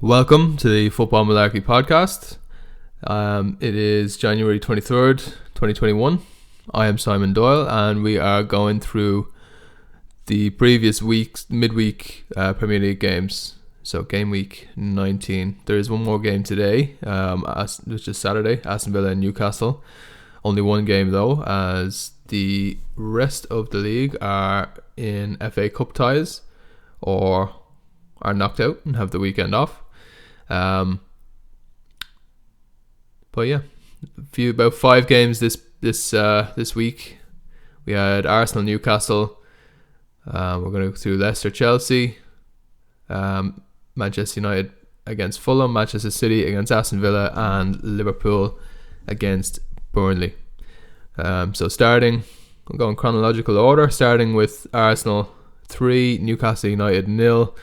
Welcome to the Football Malarkey podcast. It is January 23rd, 2021. I am Simon Doyle and we are going through the previous week's midweek Premier League games. So game week 19. There is one more game today, which is Saturday, Aston Villa and Newcastle. Only one game though, as the rest of the league are in FA Cup ties or are knocked out and have the weekend off. But yeah, about 5 games this week. We had Arsenal, Newcastle. We're going to go through Leicester, Chelsea, Manchester United against Fulham, Manchester City against Aston Villa, and Liverpool against Burnley. So starting, we'll go in chronological order, starting with Arsenal 3, Newcastle United 0.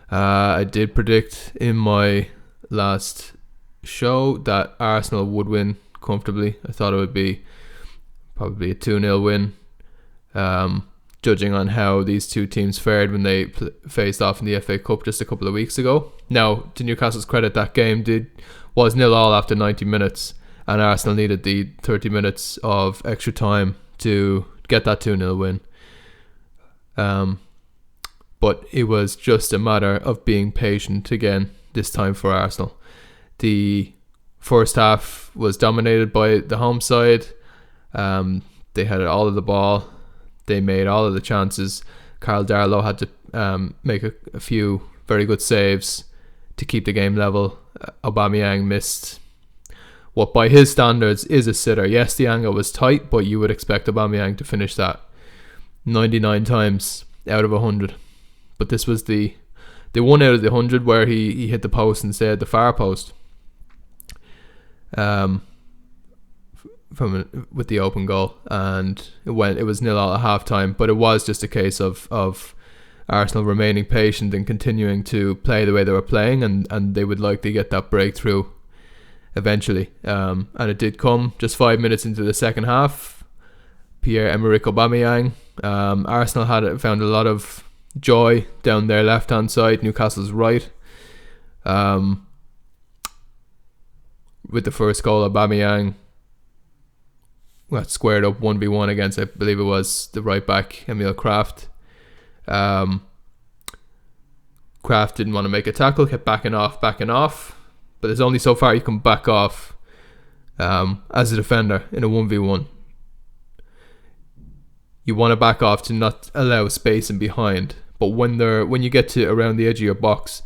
I did predict in my last show that Arsenal would win comfortably. I thought it would be probably a 2-0 win, judging on how these two teams fared when they faced off in the FA Cup just a couple of weeks ago. Now, to Newcastle's credit, that game was 0-0 after 90 minutes, and Arsenal needed the 30 minutes of extra time to get that 2-0 win. But it was just a matter of being patient again this time for Arsenal. The first half was dominated by the home side. They had all of the ball. They made all of the chances. Carl Darlow had to make a few very good saves to keep the game level. Aubameyang missed what by his standards is a sitter. Yes, the angle was tight, but you would expect Aubameyang to finish that 99 times out of 100. But this was the one out of the 100 where he hit the post instead, the far post, with the open goal, and it was 0-0 at half time. But it was just a case of Arsenal remaining patient and continuing to play the way they were playing, and they would likely get that breakthrough eventually. And it did come just 5 minutes into the second half. Pierre-Emerick Aubameyang. Arsenal found a lot of joy down their left hand side, Newcastle's right. With the first goal, Aubameyang got squared up 1v1 against, I believe it was the right back, Emil Kraft. Kraft didn't want to make a tackle, kept backing off, but there's only so far you can back off as a defender in a 1v1. You want to back off to not allow space in behind. But when you get to around the edge of your box,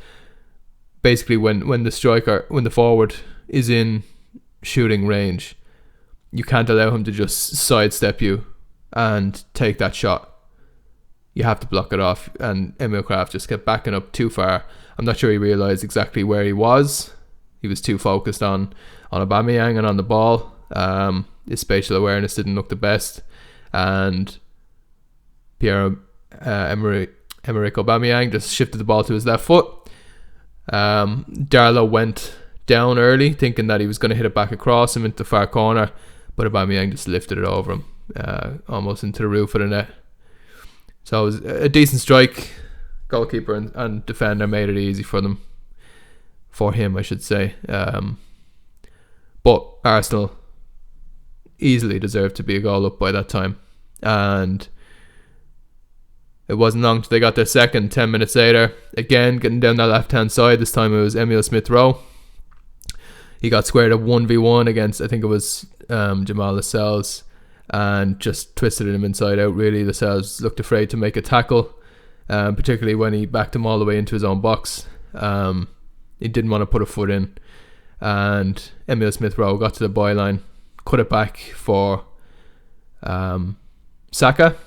basically when the forward is in shooting range, you can't allow him to just sidestep you and take that shot. You have to block it off, and Emil Kraft just kept backing up too far. I'm not sure he realised exactly where he was. He was too focused on Aubameyang and on the ball. His spatial awareness didn't look the best, and Pierre-Emerick Aubameyang just shifted the ball to his left foot. Darlow went down early, thinking that he was going to hit it back across him into the far corner, but Aubameyang just lifted it over him, almost into the roof of the net. So it was a decent strike. Goalkeeper and defender made it easy for him, I should say. But Arsenal easily deserved to be a goal up by that time, and it wasn't long till they got their second 10 minutes later. Again, getting down that left-hand side. This time it was Emil Smith-Rowe. He got squared up 1v1 against, I think it was Jamal Lascelles, and just twisted him inside out, really. Lascelles looked afraid to make a tackle, particularly when he backed him all the way into his own box. He didn't want to put a foot in. And Emil Smith-Rowe got to the byline, cut it back for Saka,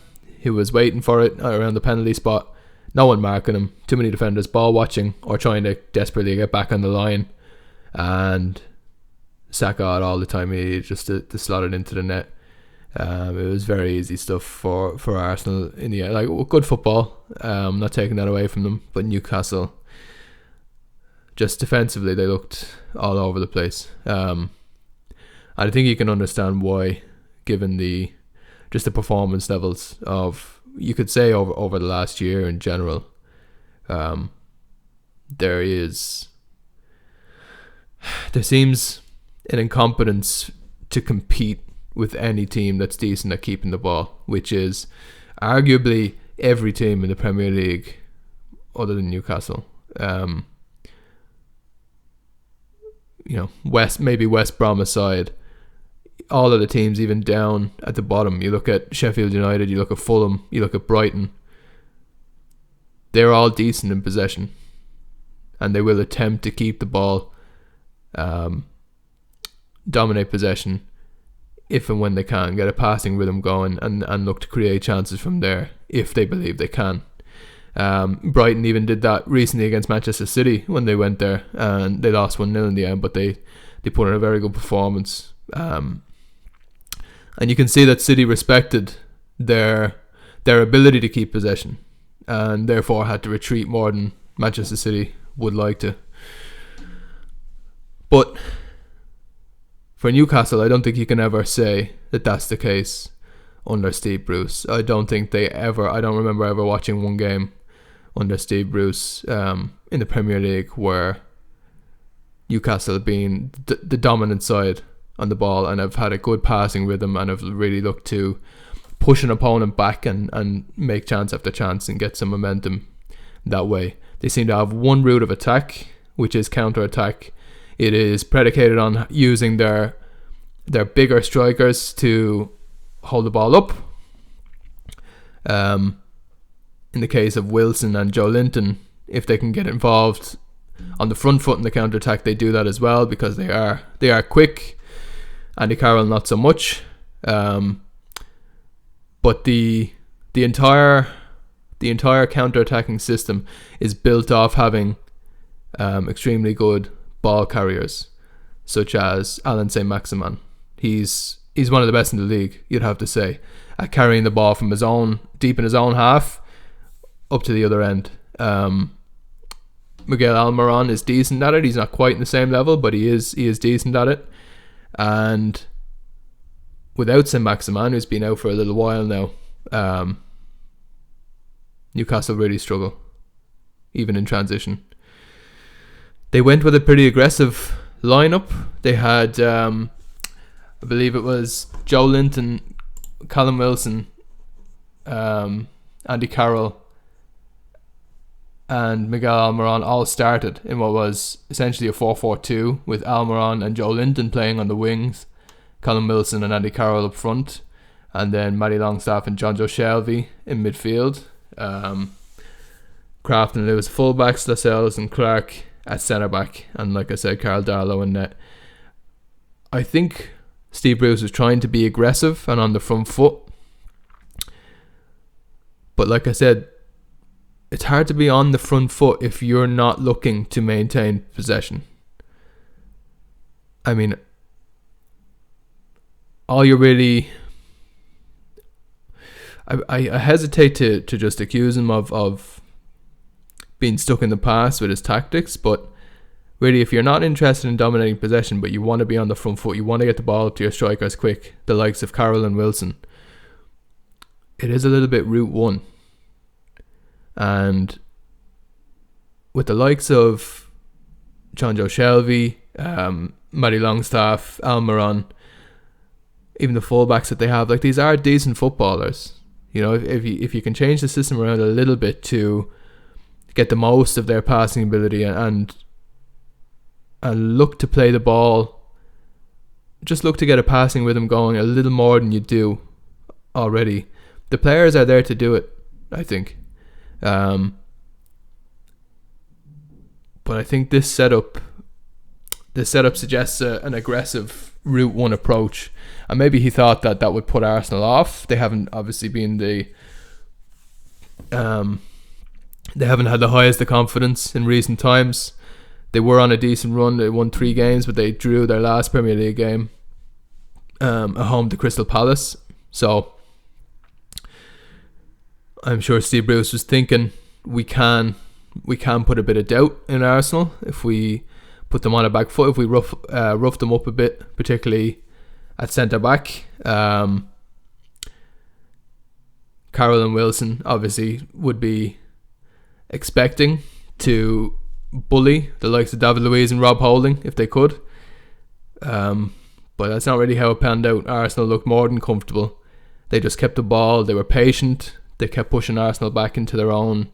who was waiting for it around the penalty spot. No one marking him. Too many defenders ball watching or trying to desperately get back on the line. And Saka had all the time he needed just to slot it into the net. It was very easy stuff for Arsenal in the end. Like, good football. I'm not taking that away from them. But Newcastle, just defensively, they looked all over the place. I think you can understand why, given the performance levels of, you could say, over the last year in general. There is there seems an incompetence to compete with any team that's decent at keeping the ball, which is arguably every team in the Premier League other than Newcastle. West Brom aside, all of the teams even down at the bottom, you look at Sheffield United, you look at Fulham, you look at Brighton, they're all decent in possession, and they will attempt to keep the ball, dominate possession if and when they can, get a passing rhythm going, and look to create chances from there if they believe they can. Brighton even did that recently against Manchester City when they went there, and they lost 1-0 in the end, but they put in a very good performance. And you can see that City respected their ability to keep possession, and therefore had to retreat more than Manchester City would like to. But for Newcastle, I don't think you can ever say that that's the case under Steve Bruce. I don't remember ever watching one game under Steve Bruce in the Premier League where Newcastle have been the dominant side on the ball and have had a good passing rhythm and have really looked to push an opponent back and make chance after chance and get some momentum that way. They seem to have one route of attack, which is counter-attack. It is predicated on using their bigger strikers to hold the ball up. In the case of Wilson and Joe Linton, if they can get involved on the front foot in the counter-attack, they do that as well because they are quick. Andy Carroll not so much. But the entire counter-attacking system is built off having extremely good ball carriers, such as Alan Saint-Maximin. He's one of the best in the league, you'd have to say, at carrying the ball from deep in his own half up to the other end. Miguel Almiron is decent at it. He's not quite in the same level, but he is decent at it. And without Saint-Maximin, who's been out for a little while now, Newcastle really struggle, even in transition. They went with a pretty aggressive lineup. They had, I believe it was Joe Linton, Callum Wilson, Andy Carroll, and Miguel Almiron all started in what was essentially a 4-4-2 with Almiron and Joe Linton playing on the wings, Callum Wilson and Andy Carroll up front, and then Matty Longstaff and Jonjo Shelvey in midfield. Kraft and Lewis fullbacks, Lascelles and Clark at centre back, and like I said, Carl Darlow in net. I think Steve Bruce was trying to be aggressive and on the front foot, but like I said, it's hard to be on the front foot if you're not looking to maintain possession. I mean, all you're really... I hesitate to just accuse him of being stuck in the past with his tactics, but really, if you're not interested in dominating possession, but you want to be on the front foot, you want to get the ball up to your strikers quick, the likes of Carroll and Wilson, it is a little bit route one. And with the likes of Jonjo Shelvey, Matty Longstaff, Almiron, even the fullbacks that they have, like, these are decent footballers. You know, if you can change the system around a little bit to get the most of their passing ability and look to play the ball, just look to get a passing rhythm going a little more than you do already. The players are there to do it, I think. But I think this setup suggests an aggressive route one approach, and maybe he thought that would put Arsenal off. They haven't obviously been they haven't had the highest of confidence in recent times. They were on a decent run. They won 3 games, but they drew their last Premier League game at home to Crystal Palace. So I'm sure Steve Bruce was thinking we can put a bit of doubt in Arsenal if we put them on a back foot, if we rough them up a bit, particularly at centre back. Carroll and Wilson obviously would be expecting to bully the likes of David Luiz and Rob Holding if they could. But that's not really how it panned out. Arsenal looked more than comfortable. They just kept the ball. They were patient. They kept pushing Arsenal back into their own,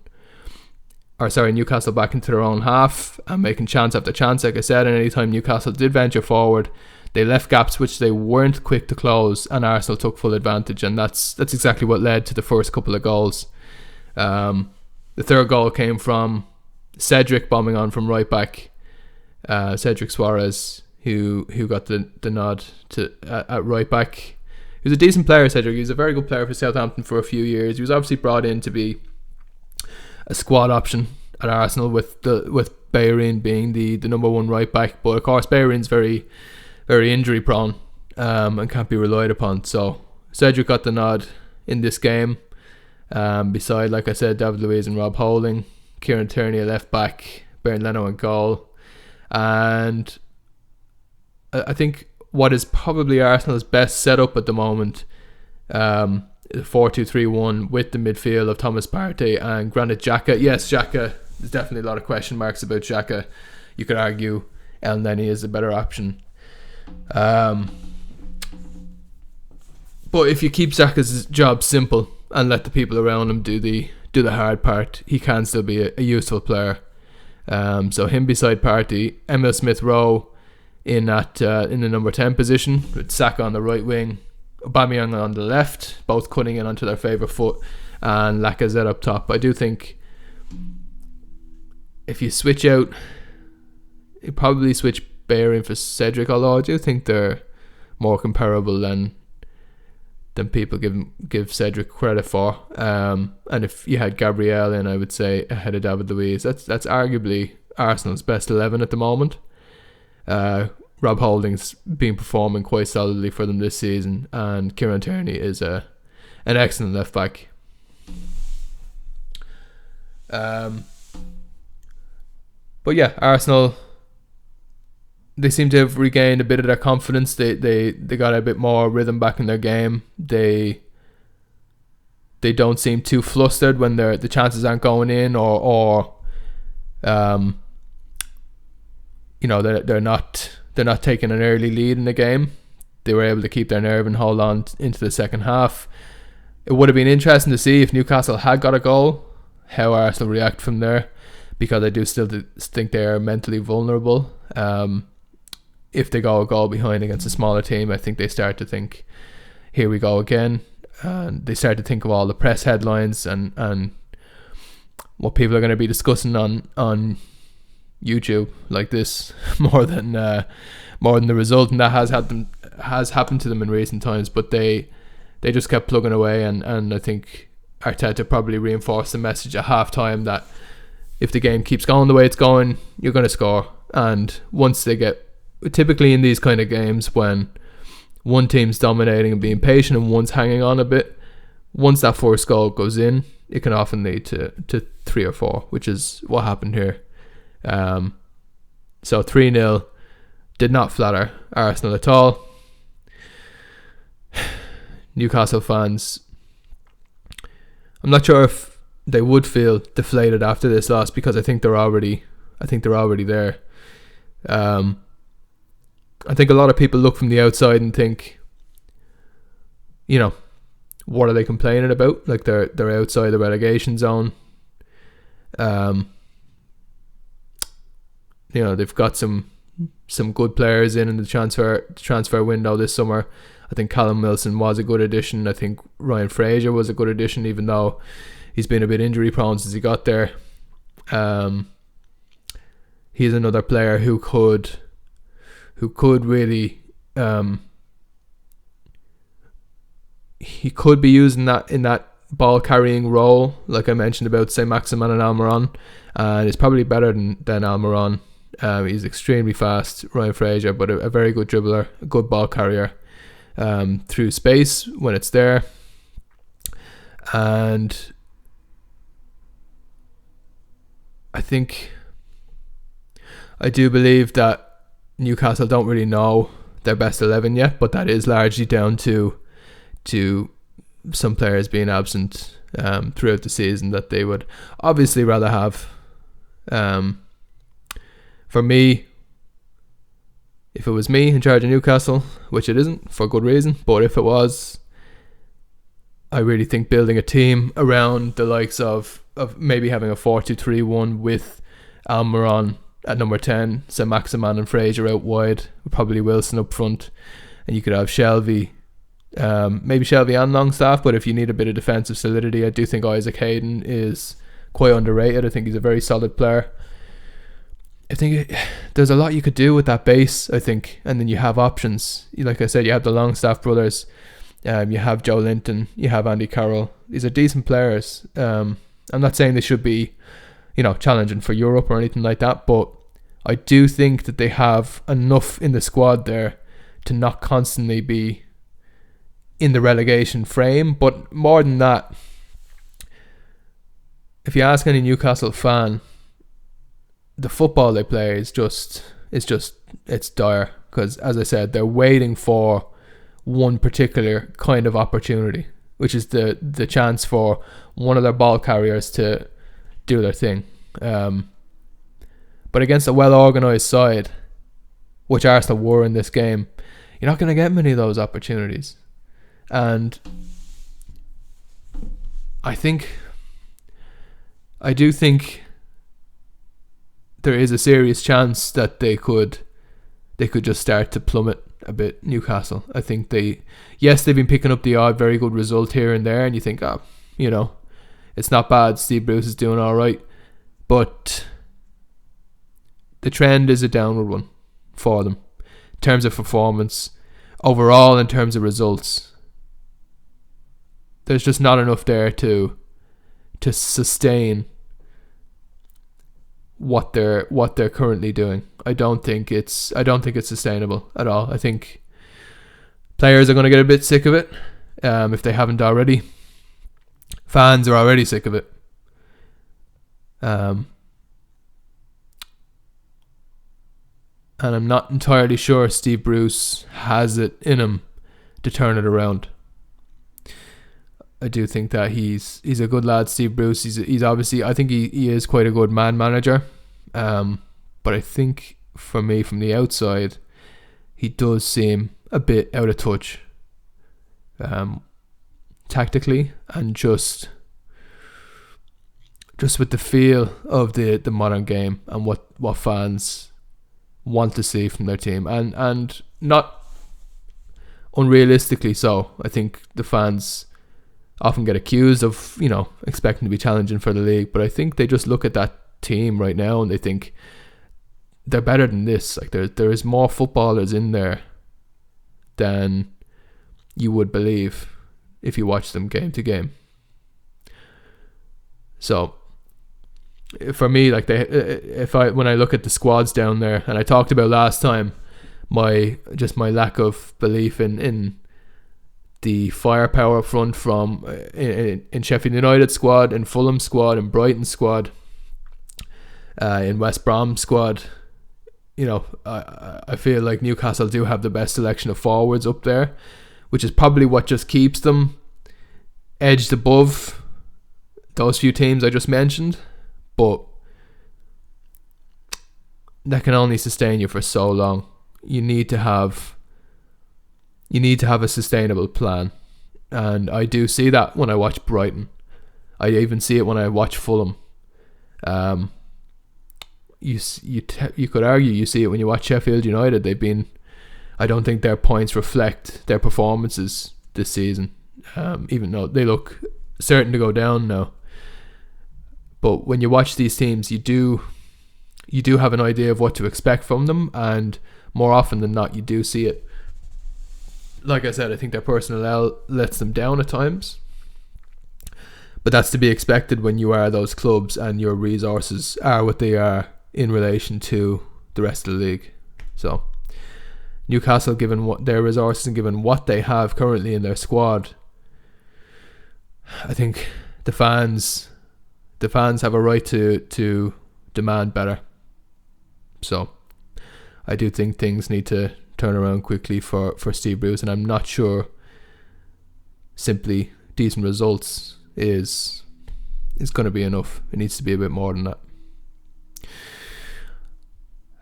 Newcastle back into their own half and making chance after chance. Like I said, and anytime Newcastle did venture forward, they left gaps which they weren't quick to close, and Arsenal took full advantage. And that's exactly what led to the first couple of goals. The third goal came from Cedric bombing on from right back. Cedric Suarez, who got the nod at right back. He was a decent player, Cedric. He was a very good player for Southampton for a few years. He was obviously brought in to be a squad option at Arsenal with Bellerin being the number one right back. But of course, Bellerin's very, very injury prone and can't be relied upon. So Cedric got the nod in this game. Beside, like I said, David Luiz and Rob Holding, Kieran Tierney at left back, Bernd Leno in goal. And I think what is probably Arsenal's best setup at the moment, 4-2-3-1 with the midfield of Thomas Partey and Granit Xhaka. Yes, Xhaka, there's definitely a lot of question marks about Xhaka. You could argue El Neni is a better option. But if you keep Xhaka's job simple and let the people around him do the hard part, he can still be a useful player. So him beside Partey, Emil Smith-Rowe in the number 10 position with Saka on the right wing, Aubameyang on the left, both cutting in onto their favourite foot, and Lacazette up top. I do think if you switch out, you probably switch Bellerin for Cedric, although I do think they're more comparable than people give Cedric credit for. And if you had Gabriel in, I would say ahead of David Luiz. That's arguably Arsenal's best 11 at the moment. Rob Holding's been performing quite solidly for them this season, and Kieran Tierney is an excellent left back. But yeah, Arsenal, they seem to have regained a bit of their confidence. They got a bit more rhythm back in their game. They don't seem too flustered when the chances aren't going in, or they're not taking an early lead in the game. They were able to keep their nerve and hold on into the second half. It would have been interesting to see if Newcastle had got a goal, how Arsenal react from there, because I do still think they are mentally vulnerable. If they go a goal behind against a smaller team, I think they start to think, here we go again. And they start to think of all the press headlines and what people are going to be discussing on YouTube like this more than the result, and that has happened to them in recent times. But they just kept plugging away, and I think Arteta probably reinforced the message at half time that if the game keeps going the way it's going, you're going to score. And once they get, typically in these kind of games when one team's dominating and being patient and one's hanging on a bit, once that first goal goes in, it can often lead to 3 or 4, which is what happened here. So 3-0 did not flatter Arsenal at all. Newcastle fans, I'm not sure if they would feel deflated after this loss, because I think they're already there. I think a lot of people look from the outside and think, what are they complaining about? Like they're outside the relegation zone. They've got some good players in the transfer window this summer. I think Callum Wilson was a good addition. I think Ryan Fraser was a good addition, even though he's been a bit injury prone since he got there. He's another player who could really he could be used in that ball carrying role, like I mentioned about Saint-Maximin and Almiron, and he's probably better than Almiron. He's extremely fast, Ryan Fraser, but a very good dribbler, a good ball carrier through space when it's there. And I do believe that Newcastle don't really know their best 11 yet, but that is largely down to some players being absent throughout the season that they would obviously rather have For me, if it was me in charge of Newcastle, which it isn't for good reason, but if it was, I really think building a team around the likes of maybe having a 4-2-3-1 with Almiron at number 10, so Maximan and Fraser out wide, probably Wilson up front, and you could have Shelby, maybe Shelby and Longstaff, but if you need a bit of defensive solidity, I do think Isaac Hayden is quite underrated. I think he's a very solid player. I think there's a lot you could do with that base, I think, and then you have options. Like I said, you have the Longstaff brothers, you have Joe Linton, you have Andy Carroll. These are decent players. I'm not saying they should be, challenging for Europe or anything like that, but I do think that they have enough in the squad there to not constantly be in the relegation frame. But more than that, if you ask any Newcastle fan, the football they play is it's dire, because as I said, they're waiting for one particular kind of opportunity, which is the chance for one of their ball carriers to do their thing. But against a well-organised side, which Arsenal were in this game, you're not going to get many of those opportunities. And I do think there is a serious chance that they could just start to plummet a bit, Newcastle. I think they've been picking up the odd very good result here and there, and you think, it's not bad, Steve Bruce is doing all right, but the trend is a downward one for them in terms of performance overall. In terms of results, there's just not enough there to sustain what they're currently doing. I don't think it's sustainable at all. I think players are going to get a bit sick of it, if they haven't already. Fans are already sick of it. And I'm not entirely sure Steve Bruce has it in him to turn it around. I do think that he's a good lad, Steve Bruce. He's obviously, I think he is quite a good man manager. But I think for me, from the outside, he does seem a bit out of touch, tactically, and just with the feel of the modern game and what fans want to see from their team, and not unrealistically so. I think the fans often get accused of, expecting to be challenging for the league, but I think they just look at that team right now and they think they're better than this. Like there is more footballers in there than you would believe if you watch them game to game. So for me, like when I look at the squads down there, and I talked about last time my lack of belief in the firepower up front from in Sheffield United squad, in Fulham squad, in Brighton squad, in West Brom squad. I feel like Newcastle do have the best selection of forwards up there, which is probably what just keeps them edged above those few teams I just mentioned. But that can only sustain you for so long. You need to have a sustainable plan, and I do see that when I watch Brighton. I even see it when I watch Fulham. You could argue you see it when you watch Sheffield United. I don't think their points reflect their performances this season, even though they look certain to go down now. But when you watch these teams, you do have an idea of what to expect from them, and more often than not, you do see it. Like I said, I think their personnel lets them down at times, but that's to be expected when you are those clubs and your resources are what they are in relation to the rest of the league. So Newcastle, given what their resources and given what they have currently in their squad, I think the fans have a right to demand better. So I do think things need to turn around quickly for Steve Bruce, and I'm not sure simply decent results is going to be enough. It needs to be a bit more than that.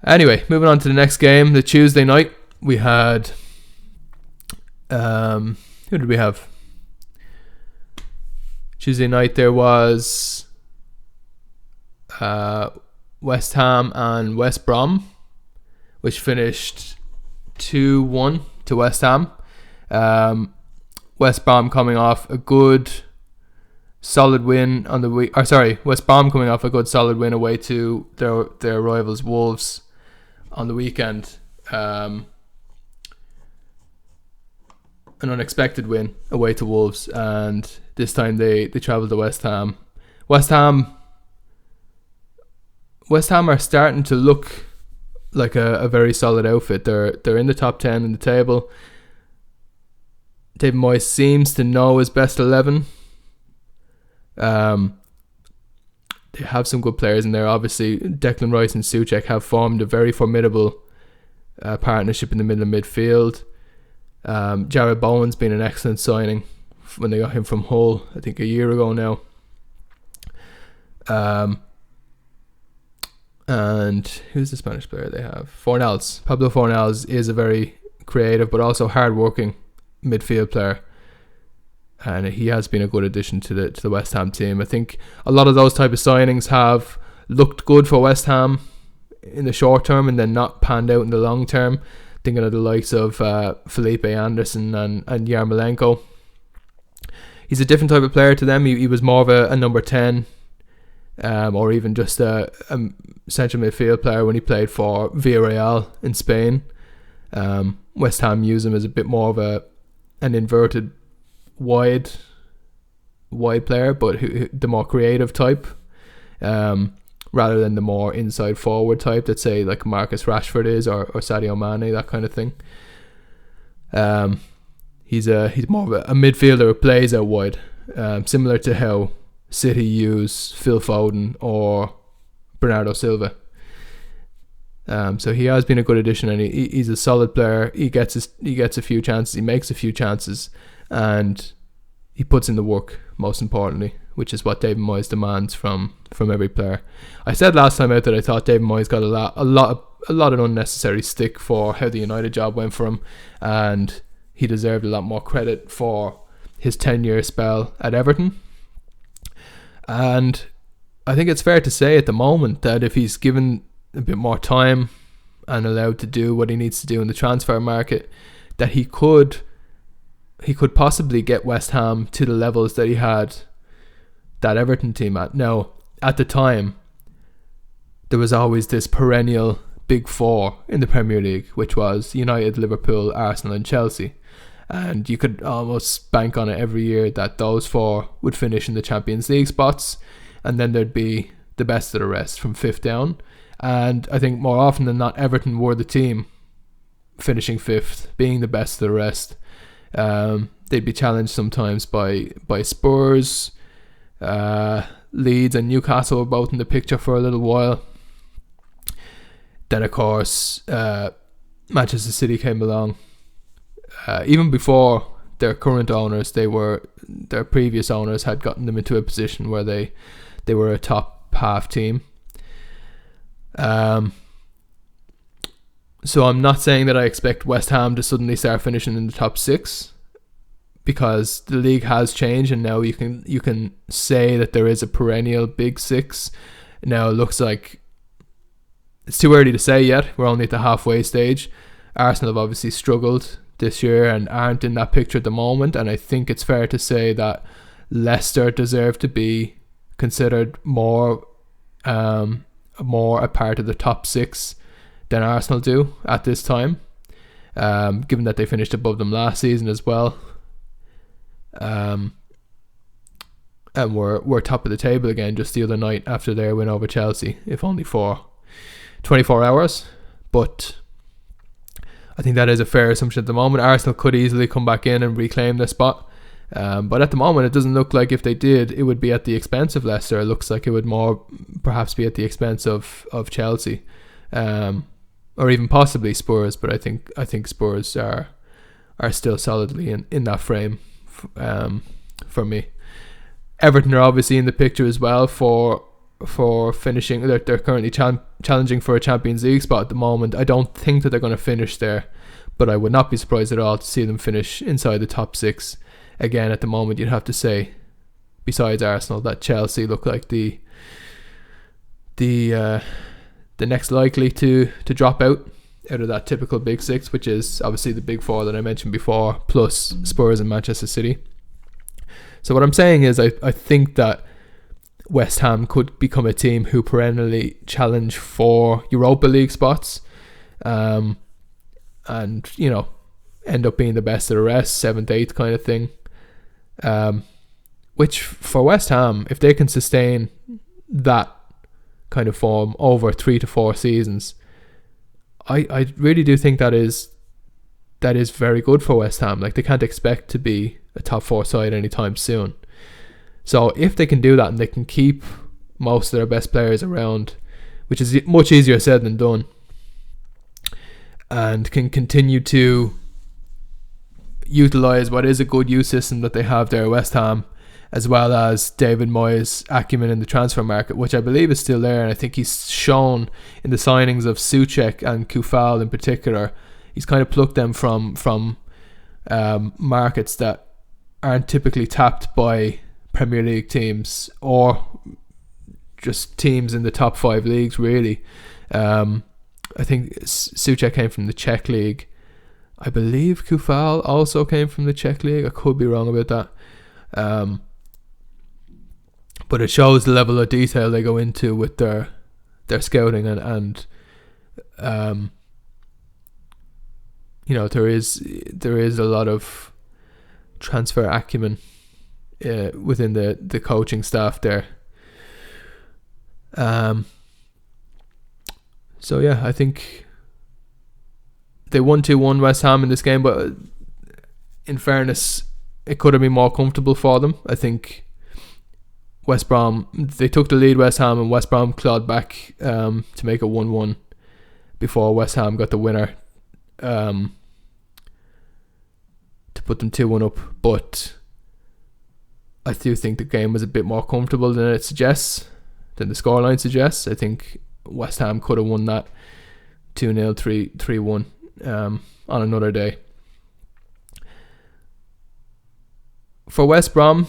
Anyway, moving on to the next game, the Tuesday night, we had who did we have? Tuesday night there was West Ham and West Brom, which finished 2-1 to West Ham. West Brom coming off a good solid win on the week. West Brom coming off a good solid win away to their rivals Wolves on the weekend. An unexpected win away to Wolves, and this time they travelled to West Ham. West Ham are starting to look like a very solid outfit. They're in the top 10 in the table. David Moyes seems to know his best 11. They have some good players in there. Obviously, Declan Rice and Souček have formed a very formidable partnership in the middle of midfield. Jared Bowen's been an excellent signing when they got him from Hull, I think a year ago now. And who's the Spanish player they have? Fornals. Pablo Fornals is a very creative but also hard-working midfield player, and he has been a good addition to the West Ham team. I think a lot of those type of signings have looked good for West Ham in the short term and then not panned out in the long term. Thinking of the likes of Felipe Anderson and Yarmolenko. He's a different type of player to them. He was more of a number 10 or even just a central midfield player when he played for Villarreal in Spain. West Ham use him as a bit more of an inverted wide player, but the more creative type, rather than the more inside forward type that say like Marcus Rashford is or Sadio Mane, that kind of thing. He's more of a midfielder who plays out wide, similar to how City use Phil Foden or Bernardo Silva. So he has been a good addition, and he's a solid player. He gets a few chances, he makes a few chances, and he puts in the work, most importantly, which is what David Moyes demands from every player. I said last time out that I thought David Moyes got a lot of unnecessary stick for how the United job went for him, and he deserved a lot more credit for his 10-year spell at Everton. And I think it's fair to say at the moment that if he's given a bit more time and allowed to do what he needs to do in the transfer market, that he could possibly get West Ham to the levels that he had that Everton team at. Now, at the time, there was always this perennial big four in the Premier League, which was United, Liverpool, Arsenal and Chelsea. And you could almost bank on it every year that those four would finish in the Champions League spots, and then there'd be the best of the rest from fifth down. And I think more often than not, Everton were the team finishing fifth, being the best of the rest. They'd be challenged sometimes by Spurs. Leeds and Newcastle were both in the picture for a little while. Then, of course, Manchester City came along. Even before their current owners, their previous owners had gotten them into a position where they were a top half team. So I'm not saying that I expect West Ham to suddenly start finishing in the top 6, because the league has changed and now you can say that there is a perennial big 6. Now it looks like it's too early to say yet. We're only at the halfway stage. Arsenal have obviously struggled this year and aren't in that picture at the moment, and I think it's fair to say that Leicester deserve to be considered more a part of the top 6 than Arsenal do at this time, given that they finished above them last season as well, and we're top of the table again just the other night after their win over Chelsea, if only for 24 hours. But I think that is a fair assumption at the moment. Arsenal could easily come back in and reclaim their spot. But at the moment, it doesn't look like if they did, it would be at the expense of Leicester. It looks like it would more perhaps be at the expense of Chelsea, or even possibly Spurs. But I think Spurs are still solidly in that frame for me. Everton are obviously in the picture as well for finishing. They're currently challenging for a Champions League spot at the moment. I don't think that they're going to finish there, but I would not be surprised at all to see them finish inside the top 6. Again, at the moment, you'd have to say, besides Arsenal, that Chelsea look like the next likely to drop out of that typical big 6, which is obviously the big 4 that I mentioned before, plus Spurs and Manchester City. So what I'm saying is I think that West Ham could become a team who perennially challenge for Europa League spots, and end up being the best of the rest, 7th, 8th kind of thing. Which for West Ham, if they can sustain that kind of form over 3 to 4 seasons, I really do think that is very good for West Ham. Like, they can't expect to be a top 4 side anytime soon. So if they can do that and they can keep most of their best players around, which is much easier said than done, and can continue to utilise what is a good youth system that they have there at West Ham, as well as David Moyes' acumen in the transfer market, which I believe is still there, and I think he's shown in the signings of Souček and Kufal in particular. He's kind of plucked them from markets that aren't typically tapped by Premier League teams or just teams in the top 5 leagues, really. I think Souček came from the Czech league. I believe Kufal also came from the Czech league. I could be wrong about that. But it shows the level of detail they go into with their scouting and there is a lot of transfer acumen within the coaching staff there. So yeah, I think they won 2-1 West Ham in this game, but in fairness, it could have been more comfortable for them. I think West Brom, they took the lead, West Ham, and West Brom clawed back to make it 1-1 before West Ham got the winner to put them 2-1 up. But I do think the game was a bit more comfortable than it suggests, than the scoreline suggests. I think West Ham could have won that 2-0, 3-1 on another day. For West Brom,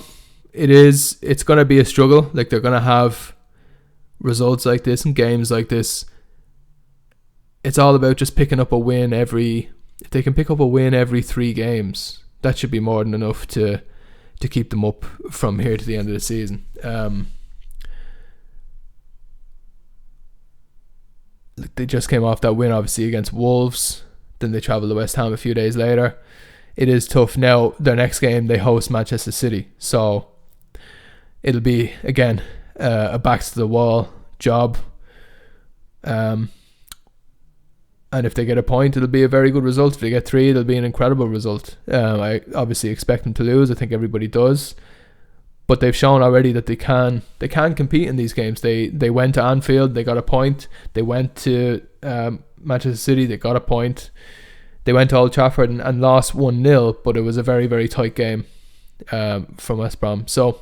it's going to be a struggle. Like, they're going to have results like this and games like this. It's all about just picking up a win if they can pick up a win every 3 games, that should be more than enough to keep them up from here to the end of the season. They just came off that win, obviously, against Wolves. Then they travel to West Ham a few days later. It is tough. Now, their next game, they host Manchester City. So it'll be, again, a backs-to-the-wall job. And if they get a point, it'll be a very good result. If they get 3, it'll be an incredible result. I obviously expect them to lose. I think everybody does. But they've shown already that they can compete in these games. They went to Anfield, they got a point. They went to Manchester City, they got a point. They went to Old Trafford and lost 1-0, but it was a very, very tight game from West Brom. So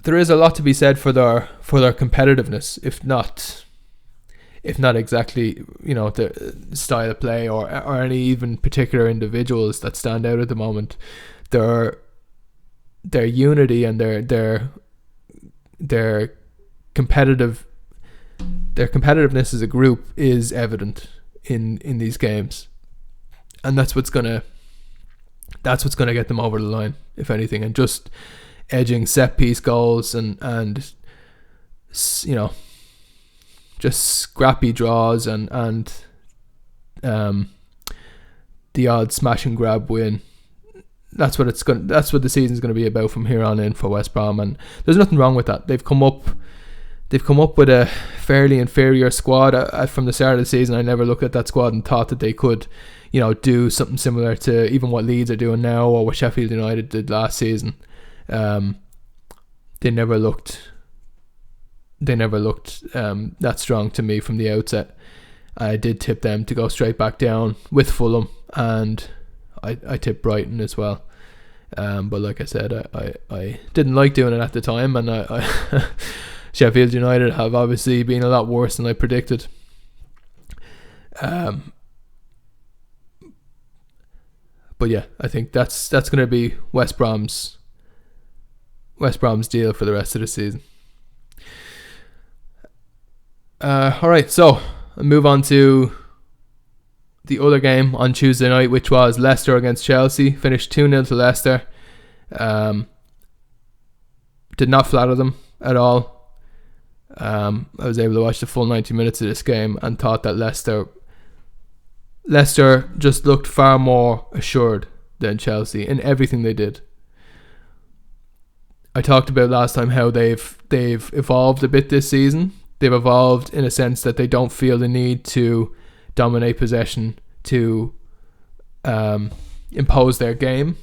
there is a lot to be said for their competitiveness, if not exactly, the style of play or any even particular individuals that stand out at the moment. Their unity and their competitiveness as a group is evident in these games, and that's what's gonna get them over the line, if anything, and just edging set piece goals and just scrappy draws and the odd smash and grab win. That's what the season's going to be about from here on in for West Brom, and there's nothing wrong with that. They've come up with a fairly inferior squad from the start of the season. I never looked at that squad and thought that they could, do something similar to even what Leeds are doing now or what Sheffield United did last season. They never looked that strong to me from the outset. I did tip them to go straight back down with Fulham, and I tipped Brighton as well. But like I said, I didn't like doing it at the time, and I Sheffield United have obviously been a lot worse than I predicted. But yeah, I think that's going to be West Brom's deal for the rest of the season. Alright, so I'll move on to the other game on Tuesday night, which was Leicester against Chelsea. Finished 2-0 to Leicester. Did not flatter them at all. I was able to watch the full 90 minutes of this game and thought that Leicester just looked far more assured than Chelsea in everything they did. I talked about last time how they've evolved a bit this season. They've evolved in a sense that they don't feel the need to dominate possession to impose their game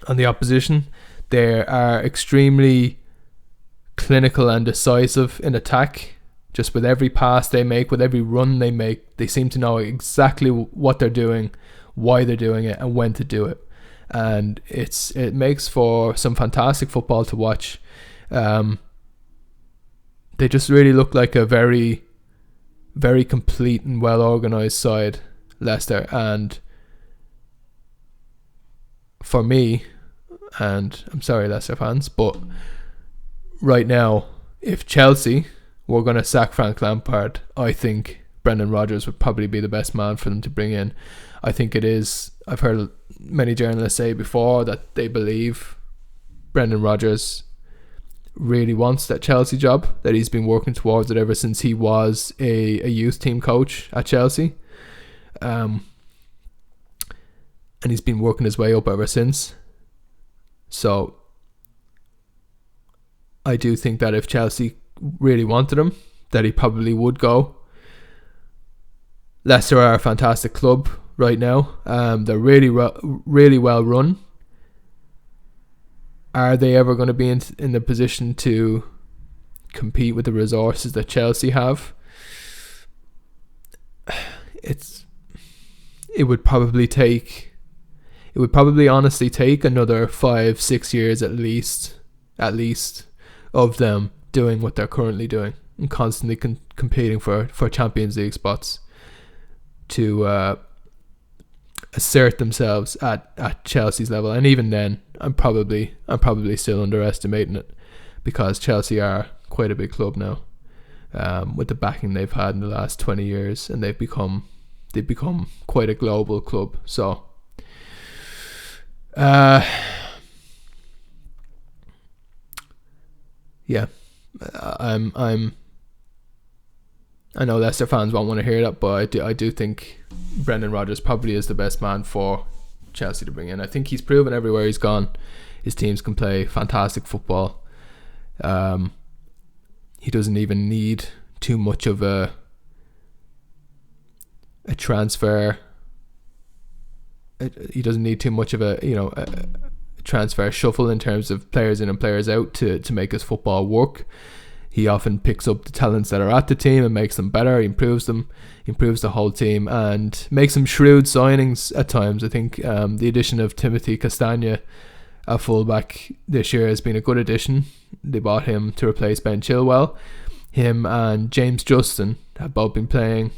on the opposition. They are extremely clinical and decisive in attack. Just with every pass they make, with every run they make, they seem to know exactly what they're doing, why they're doing it, and when to do it. And it makes for some fantastic football to watch. They just really look like a very, very complete and well organised side, Leicester. And for me, and I'm sorry Leicester fans, but right now, if Chelsea were going to sack Frank Lampard, I think Brendan Rodgers would probably be the best man for them to bring in. I think it is. I've heard many journalists say before that they believe Brendan Rodgers really wants that Chelsea job, that he's been working towards it ever since he was a youth team coach at Chelsea. And he's been working his way up ever since. So I do think that if Chelsea really wanted him, that he probably would go. Leicester are a fantastic club right now. They're really well run. Are they ever going to be in the position to compete with the resources that Chelsea have? It would probably honestly take another 5-6 years at least of them doing what they're currently doing and constantly competing for Champions League spots to assert themselves at Chelsea's level. And even then, I'm probably still underestimating it, because Chelsea are quite a big club now, with the backing they've had in the last 20 years, and they've become quite a global club. So yeah, I know Leicester fans won't want to hear that, but I do think Brendan Rodgers probably is the best man for Chelsea to bring in. I think he's proven everywhere he's gone his teams can play fantastic football. He doesn't even need too much of a transfer. He doesn't need too much of a transfer shuffle in terms of players in and players out to make his football work. He often picks up the talents that are at the team and makes them better. He improves them, improves the whole team, and makes some shrewd signings at times. I think the addition of Timothy Castagne at fullback this year has been a good addition. They bought him to replace Ben Chilwell. Him and James Justin have both been playing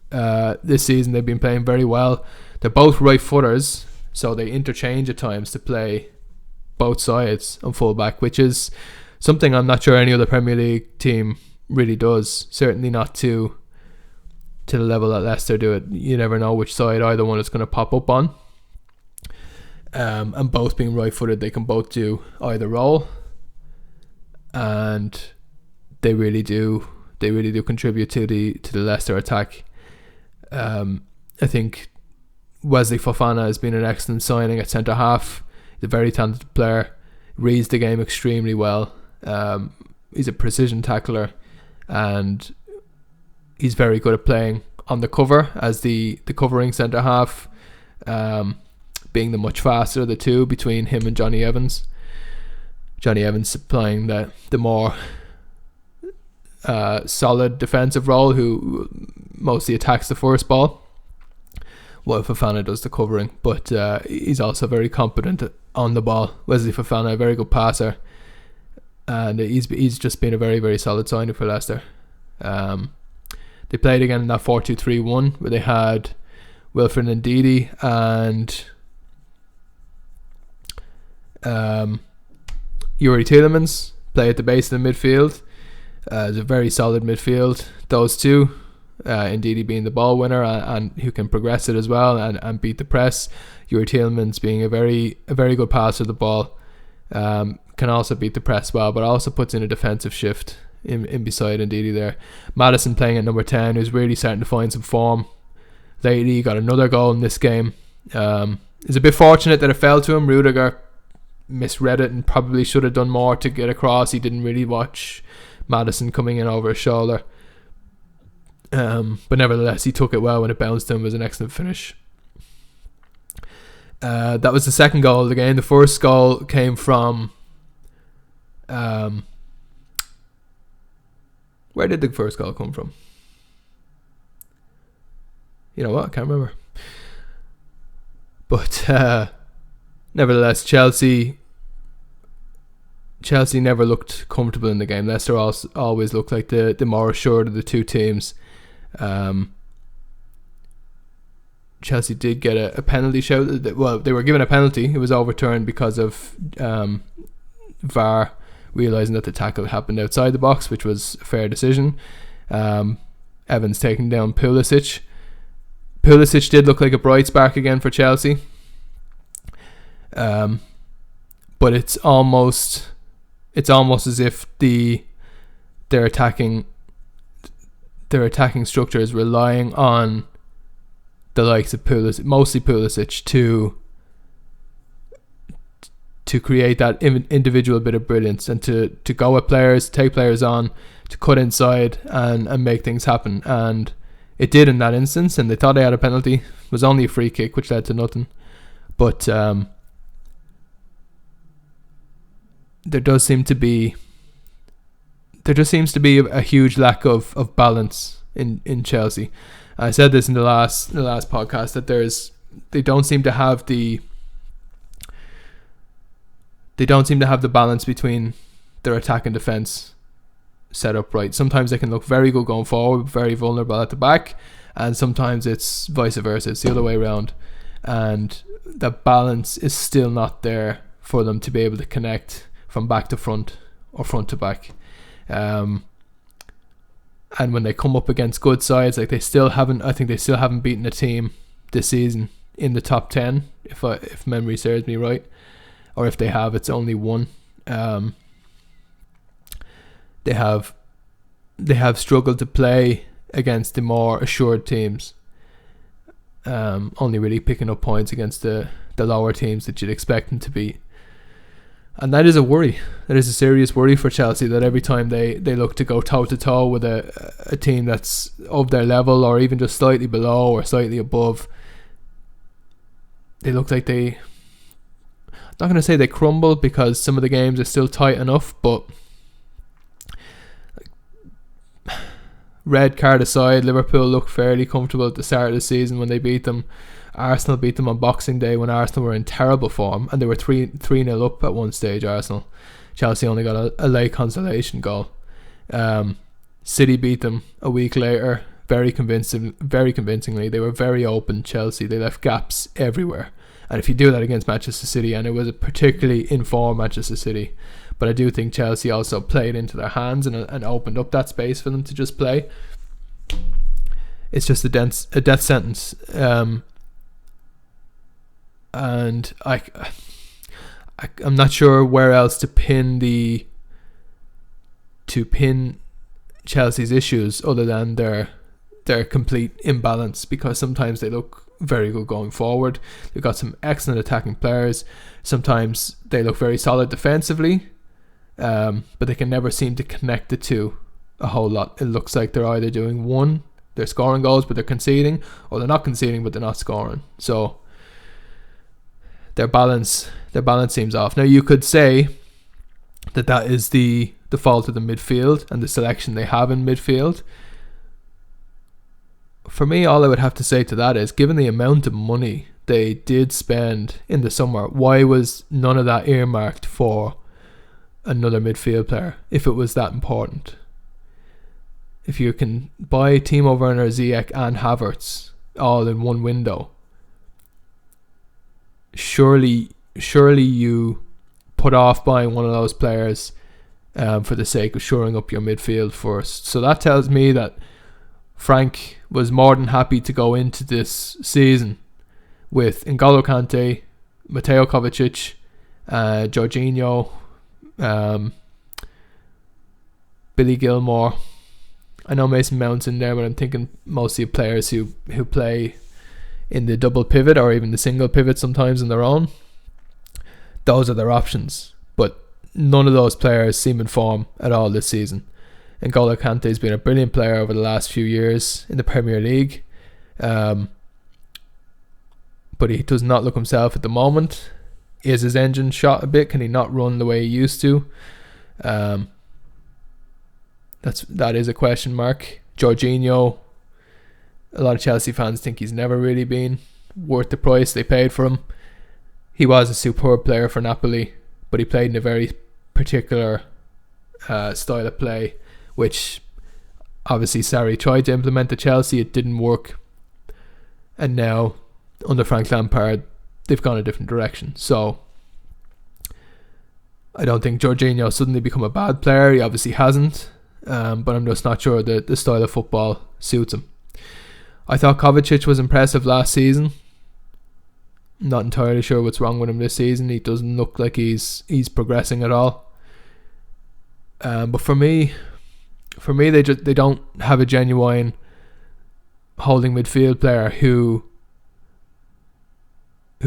this season. They've been playing very well. They're both right footers, so they interchange at times to play both sides on fullback, which is something I'm not sure any other Premier League team really does. Certainly not to the level that Leicester do it. You never know which side either one is going to pop up on. And both being right-footed, they can both do either role, and they really do contribute to the Leicester attack. I think Wesley Fofana has been an excellent signing at centre half. He's a very talented player, reads the game extremely well. He's a precision tackler, and he's very good at playing on the cover as the covering centre half, being the much faster of the two between him and Johnny Evans. Johnny Evans supplying the more solid defensive role, who mostly attacks the first ball, while Fofana does the covering. But he's also very competent on the ball. Wesley Fofana, a very good passer, and he's just been a very, very solid signing for Leicester. They played again in that 4-2-3-1 where they had Wilfred Ndidi and Yuri Tielemans play at the base of the midfield. It's a very solid midfield, those two. Ndidi being the ball winner and who can progress it as well and beat the press. Yuri Tielemans being a very good passer of the ball, can also beat the press well, but also puts in a defensive shift in beside Ndidi there. Maddison playing at number 10, who's really starting to find some form lately. He got another goal in this game. It's a bit fortunate that it fell to him. Rudiger misread it and probably should have done more to get across. He didn't really watch Maddison coming in over his shoulder. But nevertheless, he took it well when it bounced to him. It was an excellent finish. That was the second goal of the game. The first goal came from... where did the first goal come from? You know what? I can't remember. But nevertheless, Chelsea never looked comfortable in the game. Leicester always looked like the more assured of the two teams. Chelsea did get a penalty shout. Well, they were given a penalty. It was overturned because of VAR realising that the tackle happened outside the box, which was a fair decision. Evans taking down Pulisic. Pulisic did look like a bright spark again for Chelsea. But it's almost as if their attacking structure is relying on the likes of Pulisic, mostly Pulisic, to create that individual bit of brilliance and to go at players, take players on, to cut inside and make things happen. And it did in that instance, and they thought they had a penalty. It was only a free kick, which led to nothing. But there just seems to be a huge lack of balance in Chelsea. I said this in the last podcast that they don't seem to have the balance between their attack and defence set up right. Sometimes they can look very good going forward, very vulnerable at the back, and sometimes it's vice versa. It's the other way around, and the balance is still not there for them to be able to connect from back to front or front to back. And when they come up against good sides, like I think they still haven't beaten a team this season in the top 10, if memory serves me right, or if they have, it's only one. They have struggled to play against the more assured teams, only really picking up points against the lower teams that you'd expect them to beat. And that is a worry. That is a serious worry for Chelsea, that every time they look to go toe-to-toe with a team that's of their level or even just slightly below or slightly above, they look like I'm not going to say they crumble, because some of the games are still tight enough, but red card aside, Liverpool looked fairly comfortable at the start of the season when they beat them. Arsenal beat them on Boxing Day when Arsenal were in terrible form, and they were 3-0 up at one stage, Arsenal. Chelsea only got a late consolation goal. City beat them a week later very convincingly. They were very open, Chelsea. They left gaps everywhere. And if you do that against Manchester City, and it was a particularly informed Manchester City, but I do think Chelsea also played into their hands and opened up that space for them to just play. It's just a death sentence. And I'm not sure where else to pin Chelsea's issues other than their complete imbalance, because sometimes they look very good going forward. They've got some excellent attacking players. Sometimes they look very solid defensively, but they can never seem to connect the two a whole lot. It looks like they're either doing one, they're scoring goals but they're conceding, or they're not conceding but they're not scoring. So their balance seems off. Now you could say that is the fault of the midfield and the selection they have in midfield. For me, all I would have to say to that is, given the amount of money they did spend in the summer, why was none of that earmarked for another midfield player if it was that important? If you can buy Timo Werner, Ziyech and Havertz all in one window, surely you put off buying one of those players for the sake of shoring up your midfield first. So that tells me that Frank was more than happy to go into this season with N'Golo Kante, Mateo Kovacic, Jorginho, Billy Gilmore. I know Mason Mount's in there, but I'm thinking mostly of players who play in the double pivot or even the single pivot sometimes on their own. Those are their options, but none of those players seem in form at all this season. N'Golo Kante has been a brilliant player over the last few years in the Premier League, but he does not look himself at the moment. Is his engine shot a bit? Can he not run the way he used to? That is a question mark. Jorginho, a lot of Chelsea fans think he's never really been worth the price they paid for him. He was a superb player for Napoli, but he played in a very particular style of play, which obviously Sarri tried to implement at Chelsea. It didn't work, and now under Frank Lampard they've gone a different direction. So I don't think Jorginho suddenly become a bad player. He obviously hasn't, but I'm just not sure that the style of football suits him. I thought Kovacic was impressive last season. Not entirely sure what's wrong with him this season. He doesn't look like he's progressing at all. But for me, they don't have a genuine holding midfield player who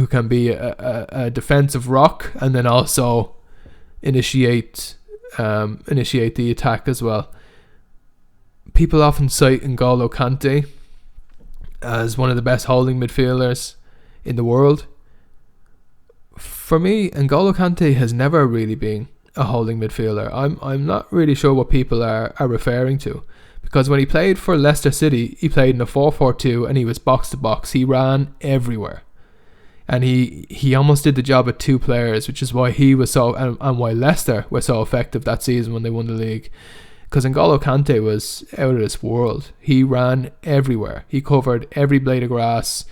can be a defensive rock and then also initiate the attack as well. People often cite N'Golo Kante as one of the best holding midfielders in the world. For me, N'Golo Kante has never really been a holding midfielder. I'm not really sure what people are referring to, because when he played for Leicester City, he played in a 4-4-2 and he was box to box. He ran everywhere, and he almost did the job at two players, which is why he was so and why Leicester were so effective that season when they won the league. Because N'Golo Kante was out of this world. He ran everywhere. He covered every blade of grass.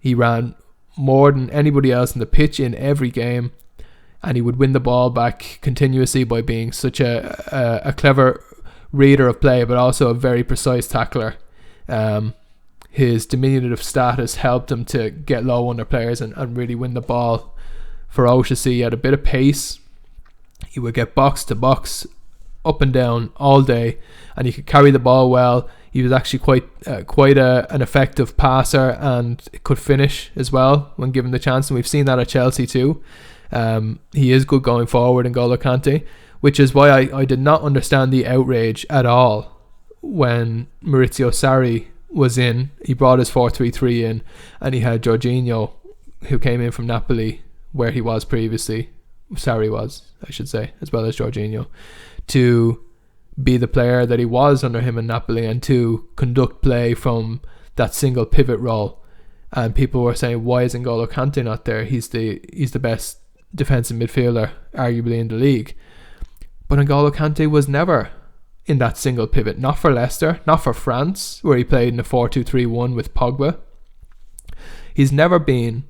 He ran more than anybody else in the pitch in every game, and he would win the ball back continuously by being such a clever reader of play, but also a very precise tackler. His diminutive status helped him to get low under players and really win the ball ferociously. He had a bit of pace. He would get box to box, up and down all day, and he could carry the ball well. He was actually quite an effective passer and could finish as well when given the chance, and we've seen that at Chelsea too. He is good going forward, N'Golo Kante, which is why I did not understand the outrage at all when Maurizio Sarri was in. He brought his 4-3-3 in, and he had Jorginho, who came in from Napoli where he was previously. Sarri was, I should say, as well as Jorginho, to be the player that he was under him in Napoli and to conduct play from that single pivot role. And people were saying, why is N'Golo Kante not there? He's the best defensive midfielder arguably in the league. But N'Golo Kante was never in that single pivot, not for Leicester, not for France, where he played in a 4-2-3-1 with Pogba. He's never been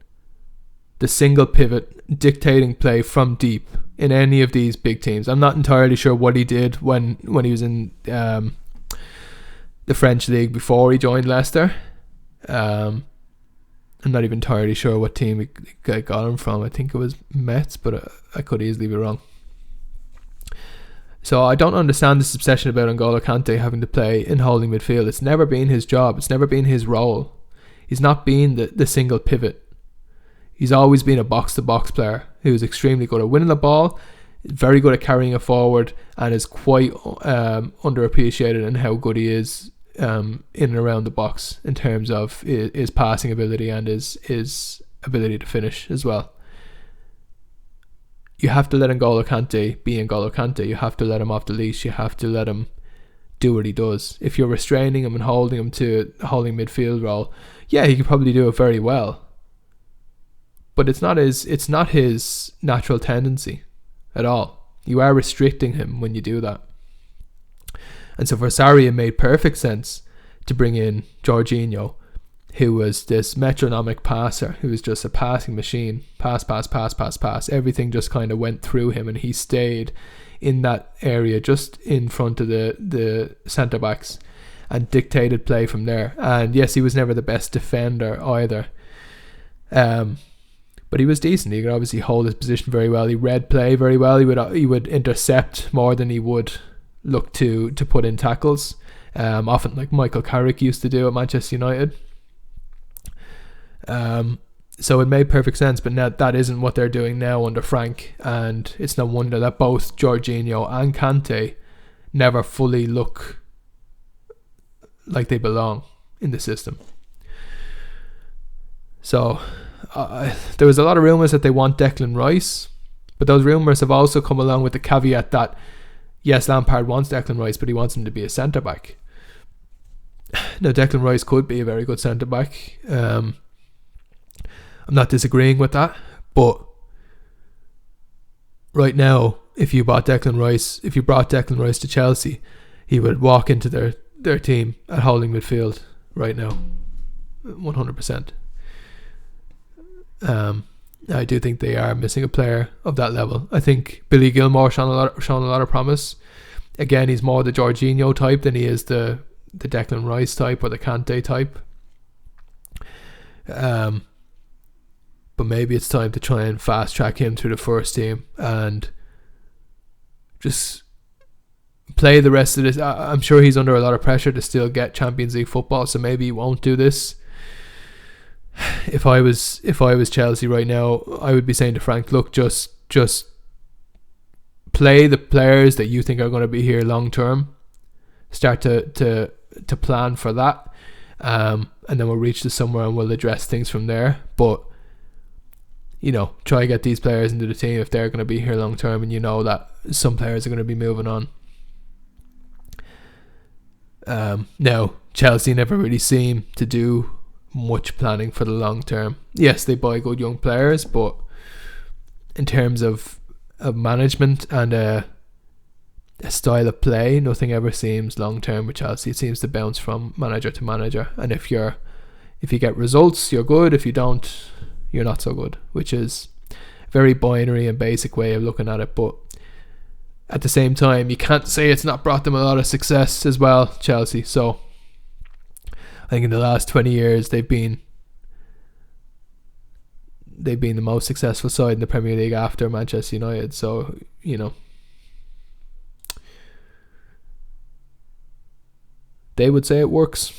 the single pivot dictating play from deep in any of these big teams. I'm not entirely sure what he did when he was in the French league before he joined Leicester. I'm not even entirely sure what team he got him from. I think it was Metz, but I could easily be wrong. So I don't understand this obsession about N'Golo Kante having to play in holding midfield. It's never been his job. It's never been his role. He's not been the single pivot. He's always been a box-to-box player who's extremely good at winning the ball, very good at carrying it forward, and is quite underappreciated in how good he is in and around the box in terms of his passing ability and his ability to finish as well. You have to let N'Golo Kante be N'Golo Kante. You have to let him off the leash. You have to let him do what he does. If you're restraining him and holding him to a holding midfield role, yeah, he could probably do it very well. but it's not his natural tendency at all. You are restricting him when you do that. And so for Sarri, it made perfect sense to bring in Jorginho, who was this metronomic passer, who was just a passing machine. Pass. Everything just kind of went through him, and he stayed in that area just in front of the centre-backs and dictated play from there. And yes, he was never the best defender either. But he was decent. He could obviously hold his position very well. He read play very well. He would intercept more than he would look to put in tackles. Often like Michael Carrick used to do at Manchester United. So it made perfect sense, but now that isn't what they're doing now under Frank, and it's no wonder that both Jorginho and Kante never fully look like they belong in the system. So there was a lot of rumours that they want Declan Rice, but those rumours have also come along with the caveat that yes, Lampard wants Declan Rice, but he wants him to be a centre-back. Now Declan Rice could be a very good centre-back. I'm not disagreeing with that, but right now, if you brought Declan Rice to Chelsea, he would walk into their team at holding midfield right now, 100%. I do think they are missing a player of that level. I think Billy Gilmour shown a lot of promise. Again, he's more the Jorginho type than he is the Declan Rice type or the Kante type. But maybe it's time to try and fast track him through the first team and just play the rest of this. I'm sure he's under a lot of pressure to still get Champions League football, so maybe he won't do this. If I was Chelsea right now, I would be saying to Frank, look, just play the players that you think are going to be here long term. Start to plan for that, and then we'll reach to somewhere and we'll address things from there. But try to get these players into the team if they're going to be here long term, and you know that some players are going to be moving on. Now, Chelsea never really seem to do much planning for the long term. Yes, they buy good young players, but in terms of management and a style of play, nothing ever seems long term with Chelsea. It seems to bounce from manager to manager, and if you get results, you're good. If you don't, you're not so good, which is a very binary and basic way of looking at it. But at the same time, you can't say it's not brought them a lot of success as well, Chelsea. So I think in the last 20 years they've been the most successful side in the Premier League after Manchester United. So they would say it works.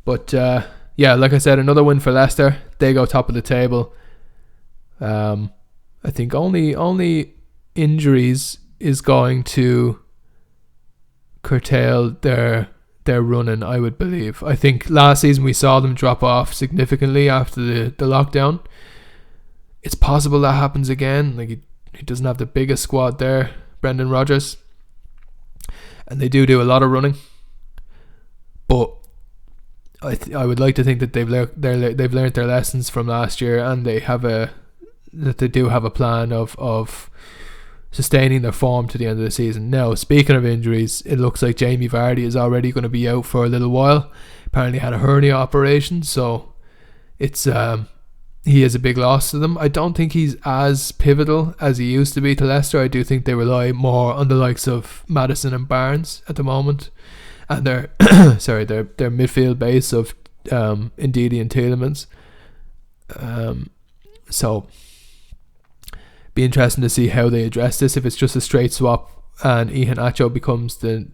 But yeah, like I said, another win for Leicester. They go top of the table. I think only injuries is going to curtail their running, I would believe. I think last season we saw them drop off significantly after the lockdown. It's possible that happens again. Like he doesn't have the biggest squad there, Brendan Rodgers, and they do a lot of running. But I would like to think that they've learned their lessons from last year, and they do have a plan of sustaining their form to the end of the season. Now, speaking of injuries, it looks like Jamie Vardy is already going to be out for a little while. Apparently had a hernia operation, so it's he is a big loss to them. I don't think he's as pivotal as he used to be to Leicester. I do think they rely more on the likes of Maddison and Barnes at the moment, and their their midfield base of Ndidi and Tielemans. So be interesting to see how they address this. If it's just a straight swap and Iheanacho becomes the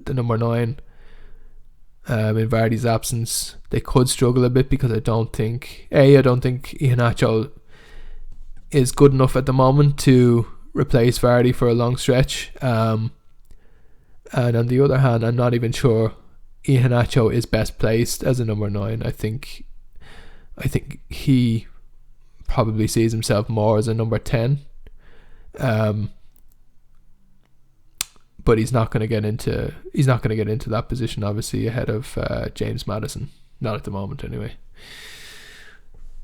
number 9 in Vardy's absence, they could struggle a bit, because I don't think Iheanacho is good enough at the moment to replace Vardy for a long stretch. And on the other hand, I'm not even sure Iheanacho is best placed as a number 9. I think he probably sees himself more as a number 10, but he's not going to get into that position, obviously, ahead of James Maddison, not at the moment anyway.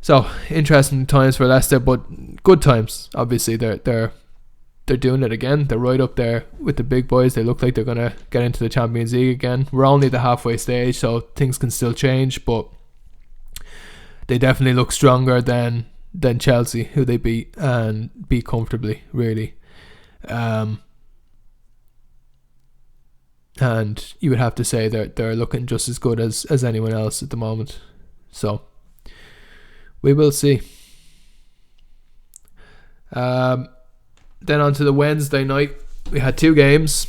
So interesting times for Leicester, but good times. Obviously, they're doing it again. They're right up there with the big boys. They look like they're gonna get into the Champions League again. We're only at the halfway stage, so things can still change, but they definitely look stronger than Chelsea, who they beat comfortably, really. And you would have to say they're looking just as good as anyone else at the moment. So we will see. Then on to the Wednesday night, we had two games.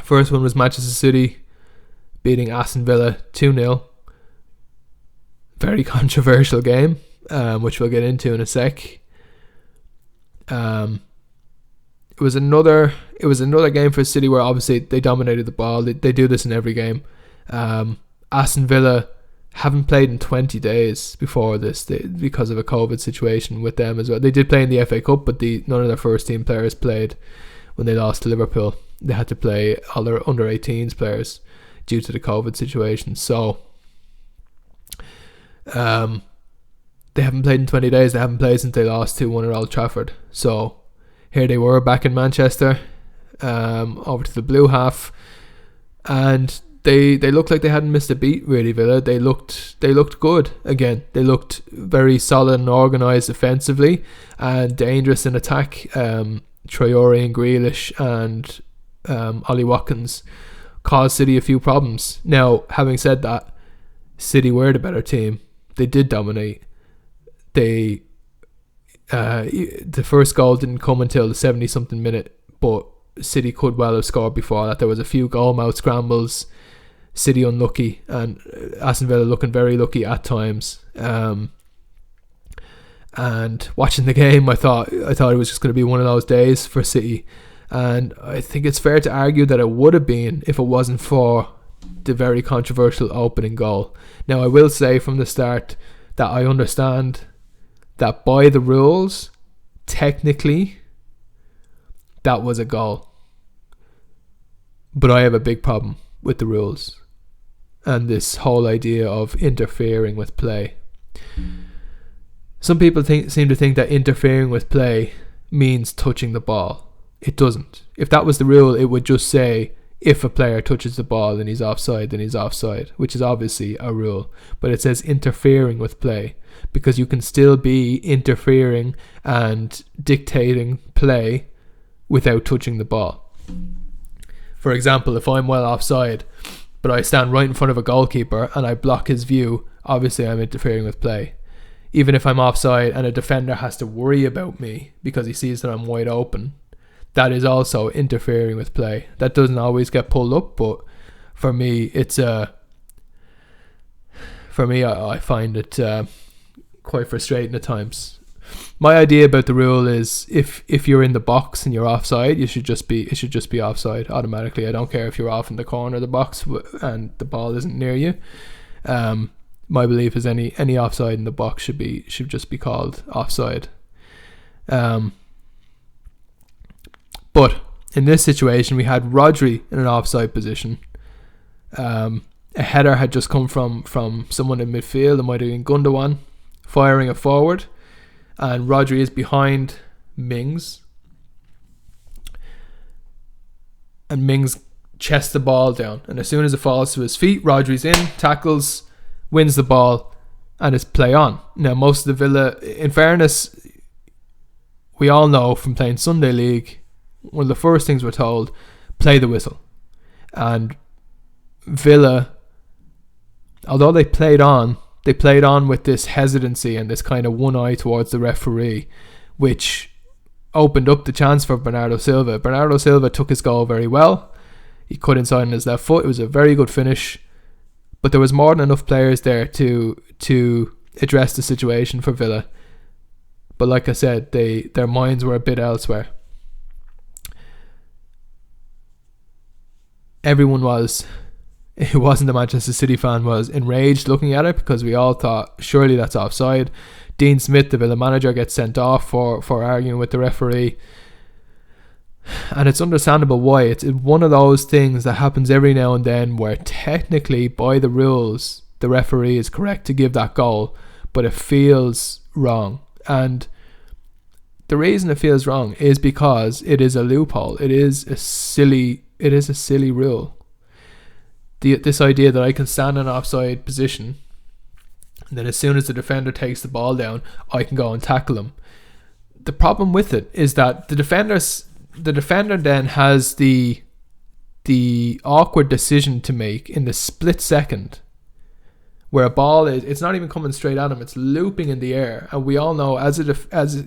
First one was Manchester City beating Aston Villa 2-0. Very controversial game, which we'll get into in a sec. It was another game for City where obviously they dominated the ball. They do this in every game. Aston Villa haven't played in 20 days before this because of a COVID situation with them as well. They did play in the FA Cup, but none of their first team players played when they lost to Liverpool. They had to play all their under 18s players due to the COVID situation. So they haven't played in 20 days. They haven't played since they lost 2-1 at Old Trafford. So here they were back in Manchester, over to the blue half, and they looked like they hadn't missed a beat, really. Villa, they looked good again. They looked very solid and organised offensively and dangerous in attack. Traore and Grealish and Ollie Watkins caused City a few problems. Now, having said that, City were the better team. They did dominate. The first goal didn't come until the 70-something minute, but City could well have scored before that. There was a few goal-mouth scrambles. City unlucky, and Aston Villa looking very lucky at times. And watching the game, I thought it was just going to be one of those days for City, and I think it's fair to argue that it would have been if it wasn't for the very controversial opening goal. Now, I will say from the start that I understand that by the rules, technically, that was a goal. But I have a big problem with the rules and this whole idea of interfering with play. Some people seem to think that interfering with play means touching the ball. It doesn't. If that was the rule, it would just say if a player touches the ball and he's offside, then he's offside, which is obviously a rule. But it says interfering with play, because you can still be interfering and dictating play without touching the ball. For example, if I'm well offside, but I stand right in front of a goalkeeper and I block his view, obviously I'm interfering with play. Even if I'm offside and a defender has to worry about me because he sees that I'm wide open, that is also interfering with play. That doesn't always get pulled up, but for me, I find it quite frustrating at times. My idea about the rule is if you're in the box and you're offside, it should just be offside automatically. I don't care if you're off in the corner of the box and the ball isn't near you. My belief is any offside in the box should just be called offside. But in this situation, we had Rodri in an offside position. A header had just come from someone in midfield. It might have been Gundogan firing it forward, and Rodri is behind Mings, and Mings chests the ball down, and as soon as it falls to his feet, Rodri's in, tackles, wins the ball, and it's play on. Now, most of the Villa, in fairness, we all know from playing Sunday League, one of the first things we're told, play the whistle. And Villa, although they played on with this hesitancy and this kind of one eye towards the referee, which opened up the chance for Bernardo Silva. Bernardo Silva took his goal very well. He cut inside on his left foot. It was a very good finish. But there was more than enough players there to address the situation for Villa. But like I said, their minds were a bit elsewhere. Everyone who wasn't a Manchester City fan was enraged looking at it, because we all thought surely that's offside. Dean Smith, the Villa manager, gets sent off for arguing with the referee, and it's understandable why. It's one of those things that happens every now and then where technically by the rules the referee is correct to give that goal, but it feels wrong. And the reason it feels wrong is because it is a loophole. It is a silly rule. This idea that I can stand in an offside position, and then as soon as the defender takes the ball down, I can go and tackle him. The problem with it is that the defender then has the awkward decision to make in the split second, where a ball it's not even coming straight at him, it's looping in the air. And we all know, as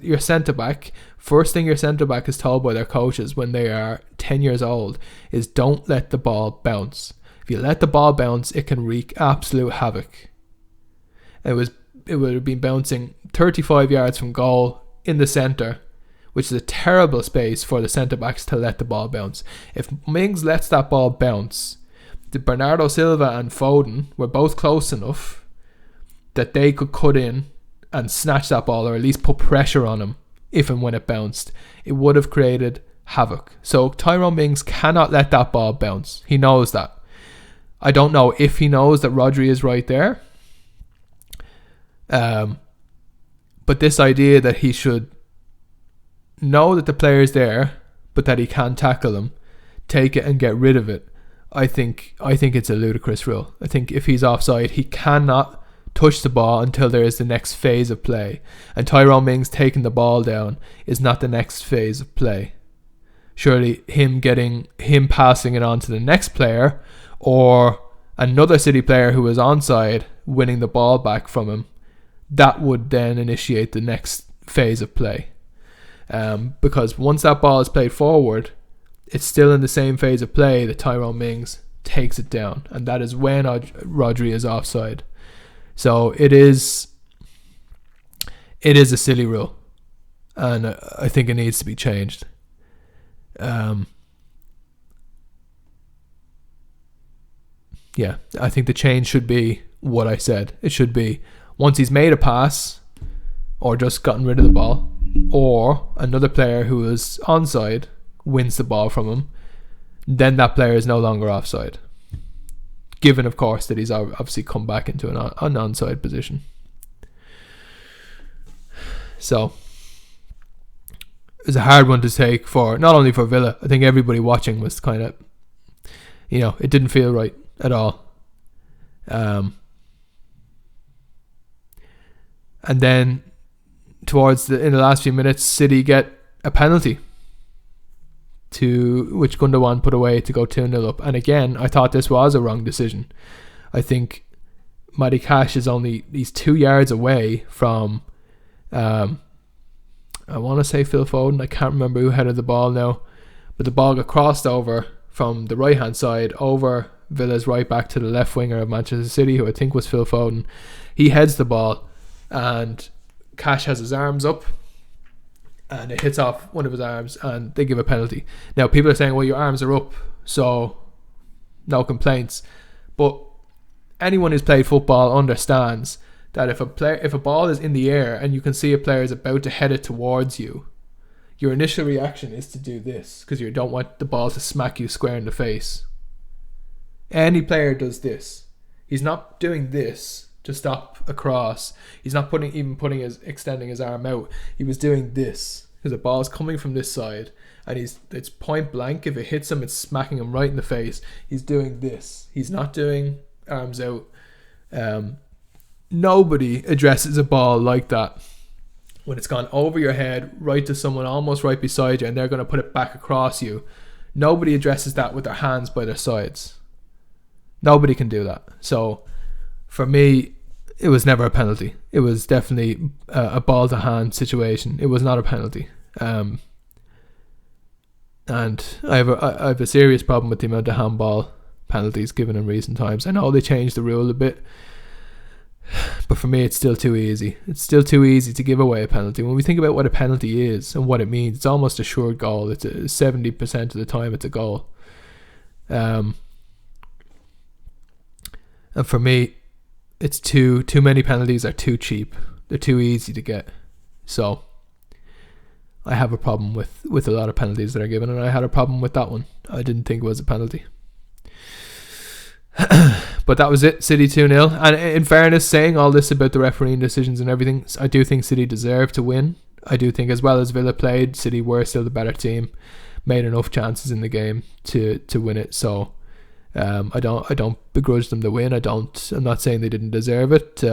your centre back, first thing your centre back is told by their coaches when they are 10 years old is don't let the ball bounce. If you let the ball bounce, it can wreak absolute havoc. It would have been bouncing 35 yards from goal in the centre, which is a terrible space for the centre backs to let the ball bounce. If Mings lets that ball bounce, the Bernardo Silva and Foden were both close enough that they could cut in and snatch that ball, or at least put pressure on him if and when it bounced. It would have created havoc. So Tyrone Mings cannot let that ball bounce. He knows that. I don't know if he knows that Rodri is right there. But this idea that he should know that the player is there, but that he can't tackle him, take it and get rid of it, I think it's a ludicrous rule. I think if he's offside, he cannot touch the ball until there is the next phase of play. And Tyrone Mings taking the ball down is not the next phase of play. Surely him passing it on to the next player, or another City player who was onside winning the ball back from him, that would then initiate the next phase of play. Because once that ball is played forward, it's still in the same phase of play that Tyrone Mings takes it down, and that is when Rodri is offside. So it is a silly rule, and I think it needs to be changed. Yeah, I think the change should be what I said. It should be once he's made a pass or just gotten rid of the ball, or another player who is onside wins the ball from him, then that player is no longer offside. Given, of course, that he's obviously come back into an onside position. So it's a hard one to take for not only for Villa. I think everybody watching was kind of, it didn't feel right at all. And then in the last few minutes, City get a penalty which Gundogan put away to go 2-0 up. And again, I thought this was a wrong decision. I think Matty Cash he's 2 yards away from I want to say Phil Foden. I can't remember who headed the ball now, but the ball got crossed over from the right hand side over Villa's right back to the left winger of Manchester City, who I think was Phil Foden. He heads the ball and Cash has his arms up and it hits off one of his arms and they give a penalty. Now people are saying, well, your arms are up, so no complaints. But anyone who's played football understands that if a ball is in the air and you can see a player is about to head it towards you, your initial reaction is to do this because you don't want the ball to smack you square in the face. Any player does this. He's not doing this to stop a cross. He's not extending his arm out. He was doing this because the ball's coming from this side and it's point blank. If it hits him, it's smacking him right in the face. He's doing this. He's not doing arms out. Nobody addresses a ball like that when it's gone over your head right to someone almost right beside you and they're going to put it back across you. Nobody addresses that with their hands by their sides. Nobody can do that. So for me, it was never a penalty. It was definitely a ball to hand situation. It was not a penalty. And I have a serious problem with the amount of handball penalties given in recent times. I know they changed the rule a bit, but for me it's still too easy. It's still too easy to give away a penalty. When we think about what a penalty is and what it means, it's almost a sure goal. It's 70% of the time it's a goal. And for me, it's too many penalties are too cheap. They're too easy to get. So I have a problem with a lot of penalties that are given, and I had a problem with that one. I didn't think it was a penalty. But But that was it. City 2-0. And in fairness, saying all this about the refereeing decisions and everything, I do think City deserved to win. I do think as well as Villa played, City were still the better team. Made enough chances in the game to win it. So I don't begrudge them the win. I'm not saying they didn't deserve it.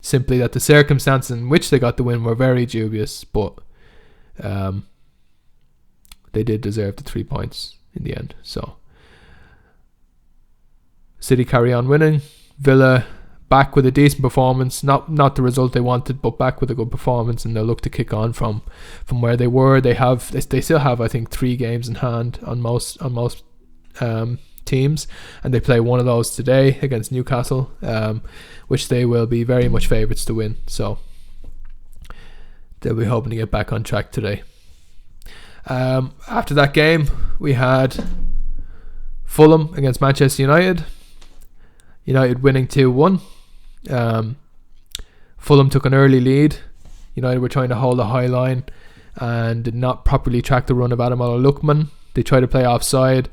Simply that the circumstances in which they got the win were very dubious, but they did deserve the 3 points in the end. So City carry on winning. Villa back with a decent performance, not the result they wanted, but back with a good performance, and they'll look to kick on from where they were. They still have, I think, 3 games in hand on most teams, and they play one of those today against Newcastle, which they will be very much favourites to win. So they'll be hoping to get back on track today. After that game, we had Fulham against Manchester United. United winning 2-1. Fulham took an early lead. United were trying to hold a high line and did not properly track the run of Ademola Lookman. They tried to play offside,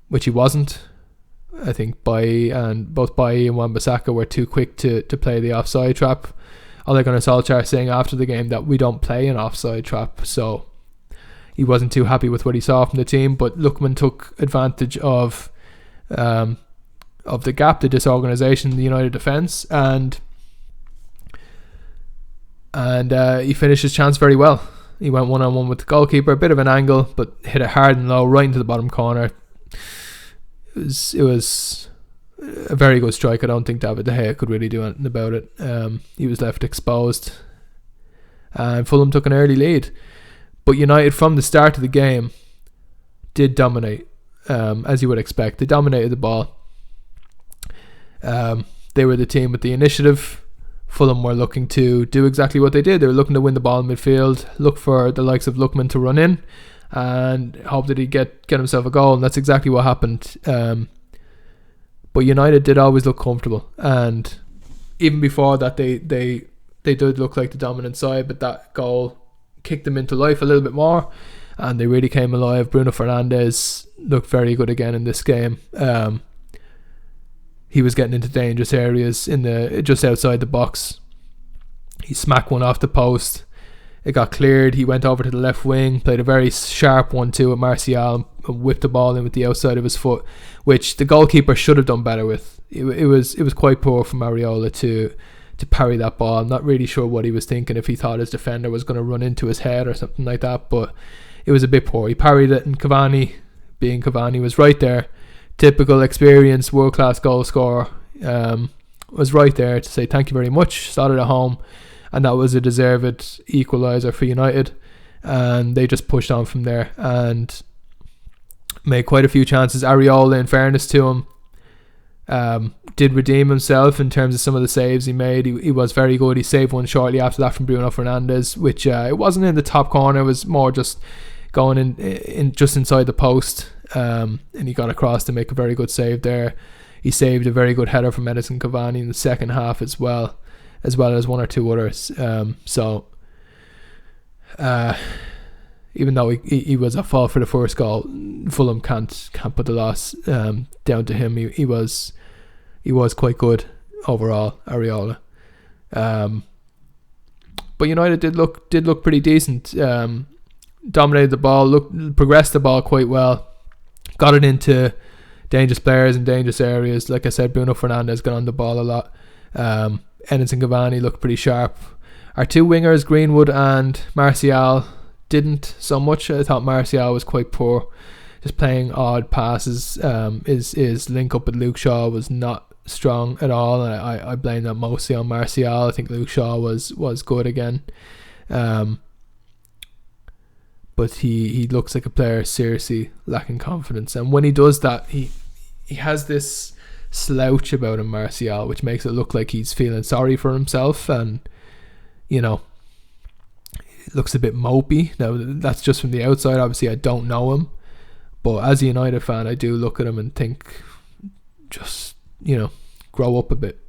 which he wasn't. I think both Bailly and Wan-Bissaka were too quick to play the offside trap. Ole Gunnar Solskjaer saying after the game that we don't play an offside trap, so he wasn't too happy with what he saw from the team. But Lookman took advantage of the gap, the disorganisation in the United defence, and he finished his chance very well. He went 1-on-1 with the goalkeeper, a bit of an angle, but hit it hard and low right into the bottom corner. It was a very good strike. I don't think David De Gea could really do anything about it. He was left exposed, and Fulham took an early lead. But United from the start of the game did dominate, as you would expect. They dominated the ball. They were the team with the initiative. Fulham were looking to do exactly what they did. They were looking to win the ball in midfield, look for the likes of Lookman to run in, and hope that he'd get himself a goal, and that's exactly what happened. But United did always look comfortable, and even before that they did look like the dominant side, but that goal kicked them into life a little bit more, and they really came alive. Bruno Fernandes looked very good again in this game. He was getting into dangerous areas just outside the box. He smacked one off the post. It got cleared. He went over to the left wing, played a very sharp 1-2 with Martial, and whipped the ball in with the outside of his foot, which the goalkeeper should have done better with. It was quite poor from Areola to parry that ball. I'm not really sure what he was thinking, if he thought his defender was going to run into his head or something like that, but it was a bit poor. He parried it, and Cavani, being Cavani, was right there. Typical experienced world-class goal scorer, was right there to say thank you very much, started at home, and that was a deserved equaliser for United, and they just pushed on from there and made quite a few chances. Areola, in fairness to him, did redeem himself in terms of some of the saves he made. He was very good. He saved one shortly after that from Bruno Fernandes, which it wasn't in the top corner, it was more just going in just inside the post, and he got across to make a very good save there. He saved a very good header from Edinson Cavani in the second half as well as one or two others. So even though he was at fault for the first goal, Fulham can't put the loss down to him. He was quite good overall, Areola. But United did look pretty decent. Dominated the ball, progressed the ball quite well, got it into dangerous players in dangerous areas. Like I said, Bruno Fernandes got on the ball a lot. Edinson Cavani looked pretty sharp. Our two wingers, Greenwood and Martial, didn't so much. I thought Martial was quite poor, just playing odd passes. His link up with Luke Shaw was not strong at all. I blame that mostly on Martial. I think Luke Shaw was good again. But he looks like a player seriously lacking confidence, and when he does that, he has this slouch about him, Martial, which makes it look like he's feeling sorry for himself, and it looks a bit mopey. Now that's just from the outside. Obviously I don't know him, but as a United fan, I do look at him and think, just grow up a bit.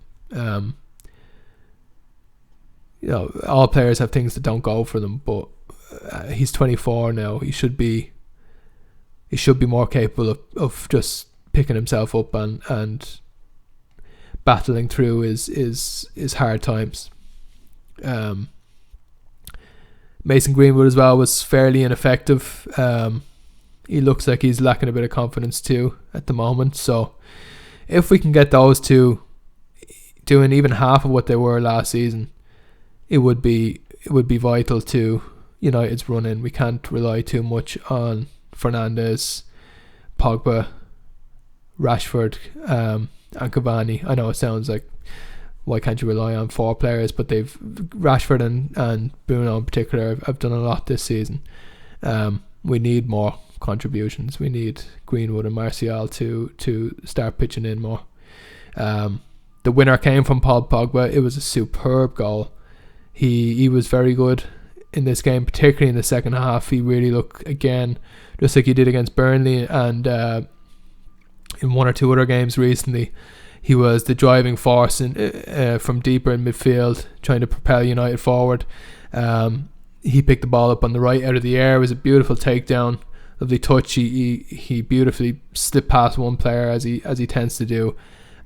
All players have things that don't go for them, but he's 24 now. He should be more capable of just picking himself up and battling through his hard times. Mason Greenwood as well was fairly ineffective. He looks like he's lacking a bit of confidence too at the moment. So if we can get those two doing even half of what they were last season, it would be vital to United's run in. We can't rely too much on Fernandes, Pogba, Rashford, and Cavani. I know it sounds like, why can't you rely on 4 players? But Rashford and Bruno in particular have done a lot this season. We need more contributions. We need Greenwood and Martial to start pitching in more. The winner came from Paul Pogba. It was a superb goal. He was very good in this game, particularly in the second half. He really looked, again, just like he did against Burnley and in 1 or 2 other games recently. He was the driving force from deeper in midfield, trying to propel United forward. He picked the ball up on the right out of the air. It was a beautiful takedown, lovely touch. He beautifully slipped past one player as he tends to do,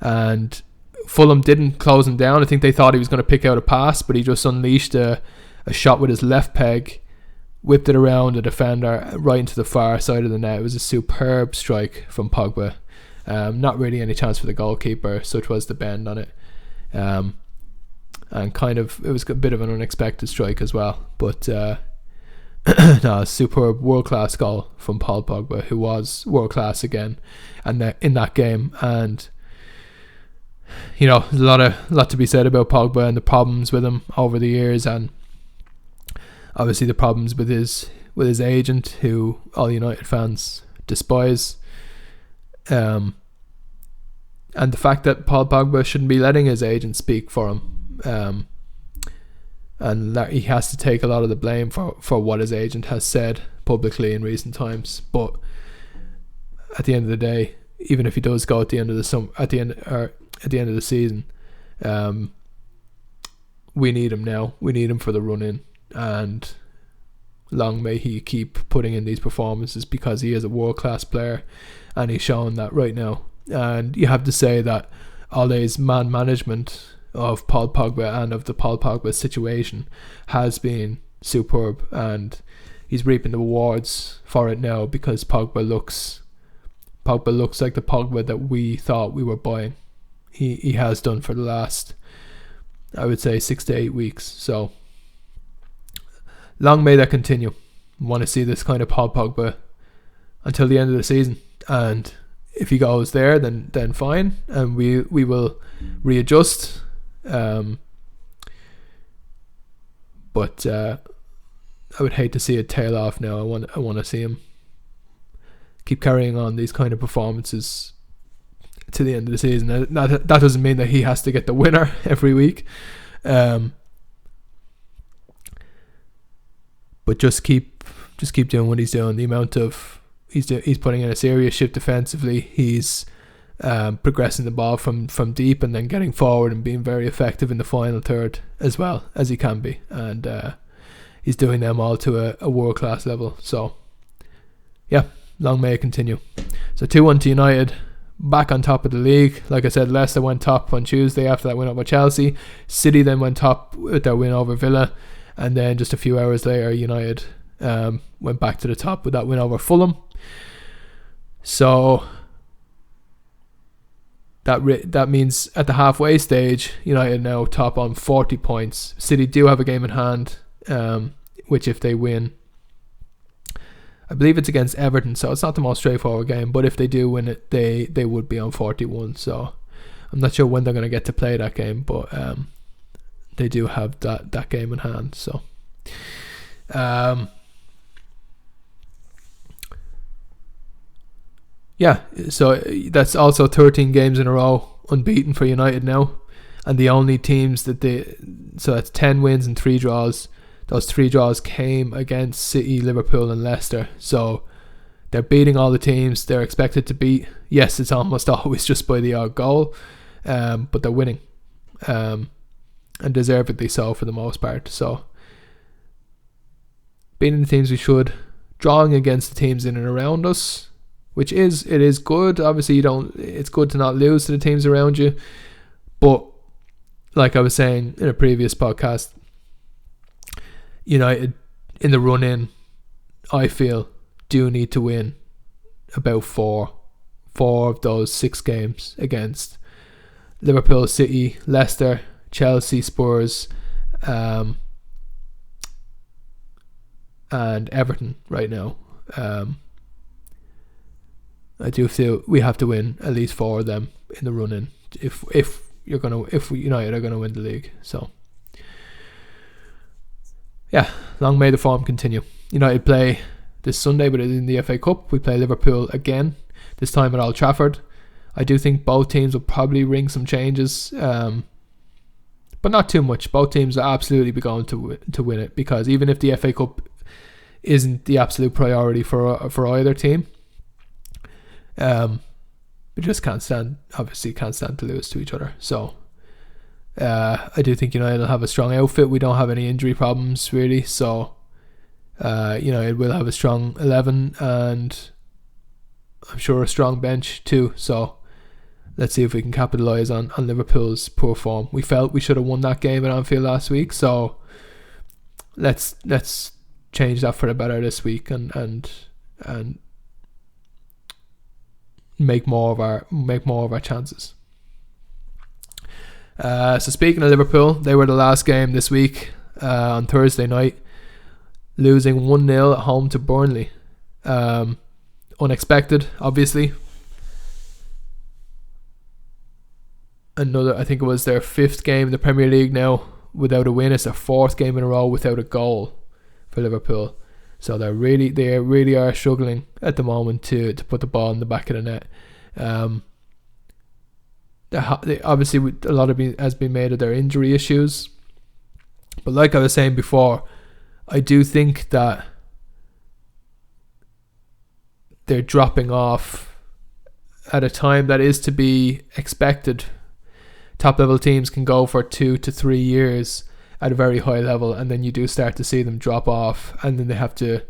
and Fulham didn't close him down. I think they thought he was going to pick out a pass, but he just unleashed a shot with his left peg, whipped it around the defender right into the far side of the net. It was a superb strike from Pogba. Not really any chance for the goalkeeper, such was the bend on it. And it was a bit of an unexpected strike as well. But no, a superb world-class goal from Paul Pogba, who was world-class again and in that game. And there's a lot to be said about Pogba and the problems with him over the years, and obviously the problems with his agent, who all United fans despise. And the fact that Paul Pogba shouldn't be letting his agent speak for him, and that he has to take a lot of the blame for what his agent has said publicly in recent times. But at the end of the day, even if he does go at the end of the season, we need him now. We need him for the run in, and long may he keep putting in these performances, because he is a world-class player and he's showing that right now. And you have to say that Ole's man management of Paul Pogba and of the Paul Pogba situation has been superb, and he's reaping the rewards for it now, because Pogba looks like the Pogba that we thought we were buying. He has done for the last, I would say, 6 to 8 weeks. So long may that continue. I want to see this kind of Paul Pogba until the end of the season, and if he goes there, then fine, and we will readjust. But I would hate to see it tail off now. I want to see him keep carrying on these kind of performances to the end of the season. That doesn't mean that he has to get the winner every week, but just keep doing what he's doing. The amount of he's putting in a serious shift defensively. He's progressing the ball from deep and then getting forward and being very effective in the final third as well as he can be, and he's doing them all to a world-class level. So yeah, long may it continue. So 2-1 to United, back on top of the league. Like I said, Leicester went top on Tuesday after that win over Chelsea. City then went top with their win over Villa, and then just a few hours later United went back to the top with that win over Fulham. So that means at the halfway stage, United now top on 40 points. City do have a game in hand, which if they win, I believe it's against Everton, so it's not the most straightforward game, but if they do win it, they would be on 41. So I'm not sure when they're going to get to play that game, but they do have that game in hand. So yeah, so that's also 13 games in a row unbeaten for United now, and the only teams so that's 10 wins and 3 draws. Those 3 draws came against City, Liverpool and Leicester. So they're beating all the teams they're expected to beat. Yes, it's almost always just by the odd goal, but they're winning, and deservedly so for the most part. So beating the teams we should, drawing against the teams in and around us, which is good. Obviously, it's good to not lose to the teams around you, but like I was saying in a previous podcast, United in the run-in, I feel, do need to win about four of those 6 games against Liverpool, City, Leicester, Chelsea, Spurs, and Everton right now. I do feel we have to win at least 4 of them in the run-in if United are gonna win the league. So yeah, long may the form continue. United play this Sunday, but in the FA Cup we play Liverpool again, this time at Old Trafford. I do think both teams will probably ring some changes, but not too much. Both teams will absolutely be going to win it, because even if the FA Cup isn't the absolute priority for either team, we just can't stand to lose to each other. So I do think United will have a strong outfit. We don't have any injury problems really, so United will have a strong 11 and I'm sure a strong bench too. So let's see if we can capitalise on Liverpool's poor form. We felt we should have won that game at Anfield last week, so let's change that for the better this week and make more of our chances. So speaking of Liverpool, they were the last game this week on Thursday night, losing 1-0 at home to Burnley. Unexpected, obviously. I think it was their 5th game in the Premier League now without a win. It's their 4th game in a row without a goal for Liverpool. So they really are struggling at the moment to put the ball in the back of the net. Obviously, a lot has been made of their injury issues, but like I was saying before, I do think that they're dropping off at a time that is to be expected. Top level teams can go for 2 to 3 years at a very high level, and then you do start to see them drop off, and then they have to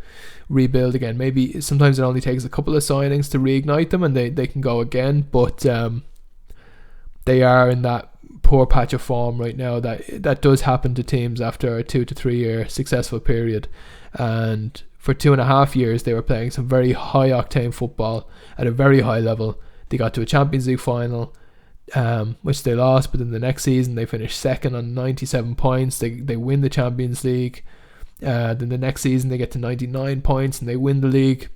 rebuild again. Maybe sometimes it only takes a couple of signings to reignite them, and they can go again, but they are in that poor patch of form right now that does happen to teams after a 2 to 3 year successful period. And for 2.5 years they were playing some very high octane football at a very high level. They got to a Champions League final, which they lost, but then the next season they finished 2nd on 97 points. They win the Champions League. Then the next season they get to 99 points and they win the league.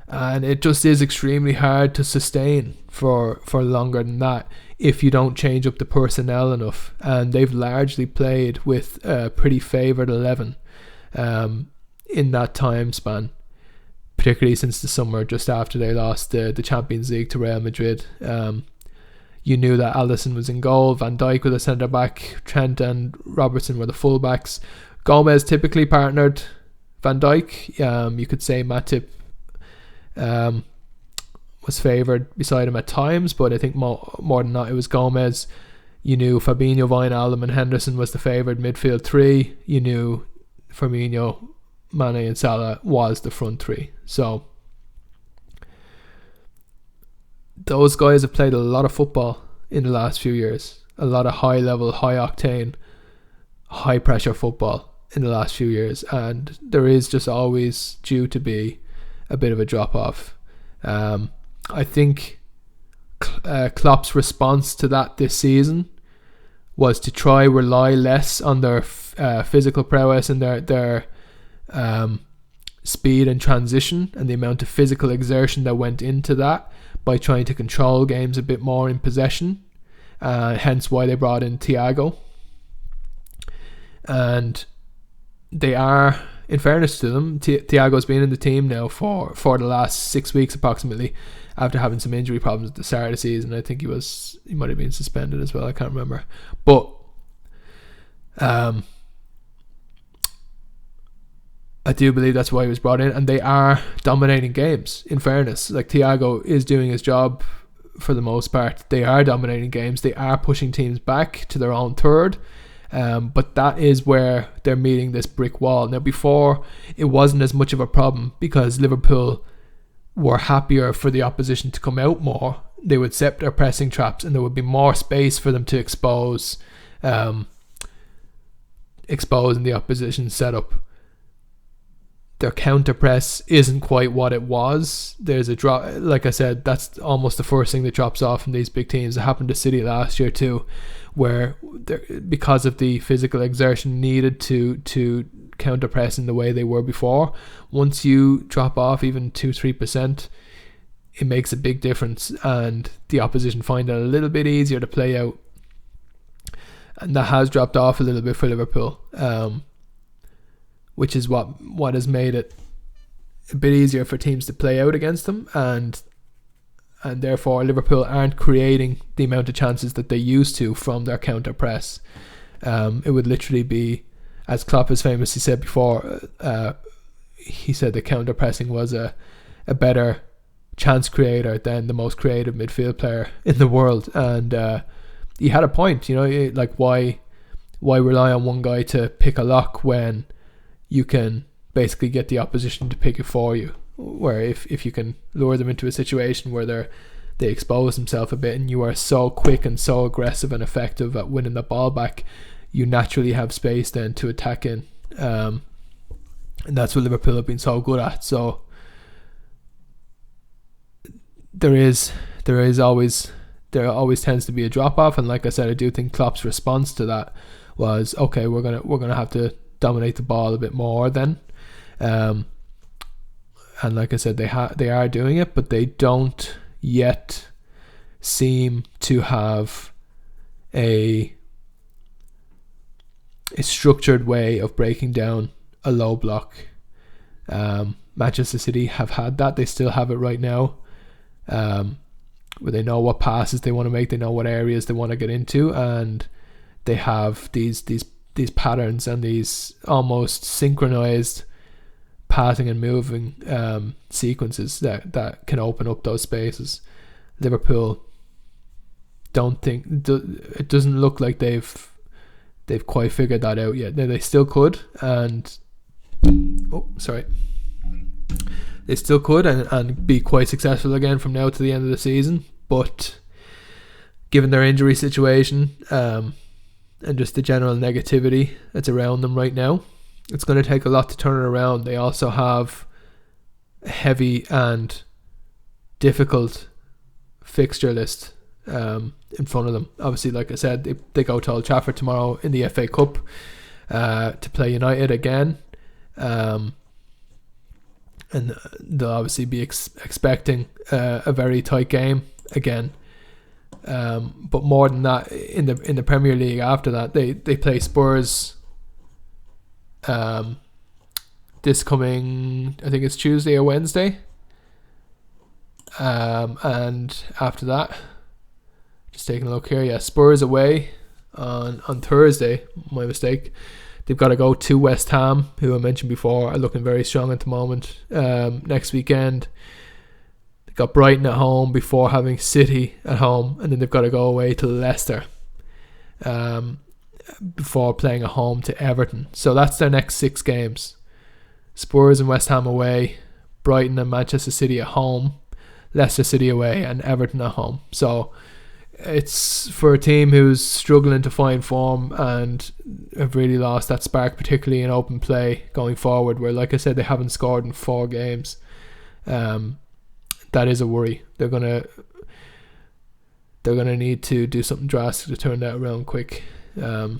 And it just is extremely hard to sustain for longer than that if you don't change up the personnel enough. And they've largely played with a pretty favoured 11 in that time span, particularly since the summer just after they lost the Champions League to Real Madrid. You knew that Alisson was in goal, Van Dijk was a centre back, Trent and Robertson were the full backs. Gomez typically partnered Van Dijk. You could say Matip was favoured beside him at times, but I think more than not it was Gomez. You knew Fabinho, Wijnaldum and Henderson was the favoured midfield 3. You knew Firmino, Mane and Salah was the front 3. So those guys have played a lot of football in the last few years. A lot of high level, high octane, high pressure football in the last few years, and there is just always due to be a bit of a drop off. I think Klopp's response to that this season was to try rely less on their physical prowess and their speed and transition and the amount of physical exertion that went into that, by trying to control games a bit more in possession. Hence why they brought in Thiago. And they are, in fairness to them, Thiago's been in the team now for the last 6 weeks approximately, after having some injury problems at the start of the season. I think he might have been suspended as well, I can't remember. But I do believe that's why he was brought in, and they are dominating games, in fairness. Like, Thiago is doing his job for the most part. They are dominating games. They are pushing teams back to their own third. But that is where they're meeting this brick wall. Now, before, it wasn't as much of a problem because Liverpool were happier for the opposition to come out more, they would set their pressing traps and there would be more space for them to exposing the opposition setup. Their counter press isn't quite what it was. There's a drop, like I said, that's almost the first thing that drops off from these big teams. It happened to City last year too, where because of the physical exertion needed to counter press in the way they were before, once you drop off even 2-3%, it makes a big difference, and the opposition find it a little bit easier to play out, and that has dropped off a little bit for Liverpool, which is what has made it a bit easier for teams to play out against them, and therefore Liverpool aren't creating the amount of chances that they used to from their counter press. It would literally be, as Klopp has famously said before, he said the counter pressing was a better chance creator than the most creative midfield player in the world, and he had a point. Like why rely on one guy to pick a lock when you can basically get the opposition to pick it for you, where if you can lure them into a situation where they expose themselves a bit and you are so quick and so aggressive and effective at winning the ball back, you naturally have space then to attack in, and that's what Liverpool have been so good at. So there always tends to be a drop off, and like I said, I do think Klopp's response to that was, okay, we're gonna have to dominate the ball a bit more then, and like I said, they are doing it, but they don't yet seem to have a structured way of breaking down a low block. Manchester City have had that. They still have it right now, where they know what passes they want to make, they know what areas they want to get into, and they have these patterns and these almost synchronized passing and moving sequences that can open up those spaces. Liverpool it doesn't look like they've quite figured that out yet. Now, they still could, and they still could and be quite successful again from now to the end of the season, but given their injury situation and just the general negativity that's around them right now, it's going to take a lot to turn it around. They also have a heavy and difficult fixture list in front of them. Obviously, like I said, they go to Old Trafford tomorrow in the FA Cup to play United again, and they'll obviously be expecting a very tight game again. But more than that, in the Premier League after that, they play Spurs this coming, I think it's Tuesday or Wednesday, and after that, just taking a look here, Spurs away on Thursday. My mistake. They've got to go to West Ham, who I mentioned before are looking very strong at the moment. Next weekend they've got Brighton at home before having City at home, and then they've got to go away to Leicester before playing at home to Everton. So that's their next 6 games: Spurs and West Ham away, Brighton and Manchester City at home, Leicester City away, and Everton at home. So it's for a team who's struggling to find form and have really lost that spark, particularly in open play going forward, where, like I said, they haven't scored in 4 games. That is a worry. They're gonna need to do something drastic to turn that around quick. I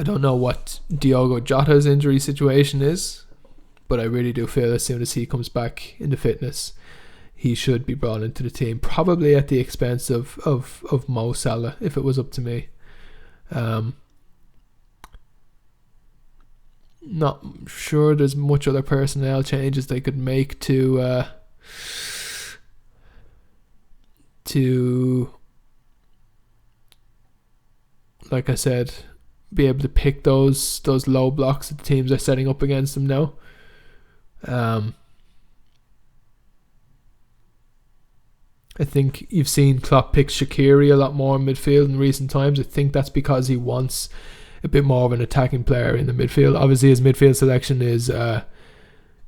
don't know what Diogo Jota's injury situation is, but I really do feel as soon as he comes back into fitness, he should be brought into the team, probably at the expense of Mo Salah, if it was up to me. Not sure there's much other personnel changes they could make to like I said, be able to pick those low blocks that the teams are setting up against them now. I think you've seen Klopp pick Shaqiri a lot more in midfield in recent times. I think that's because he wants a bit more of an attacking player in the midfield. Obviously, his midfield selection is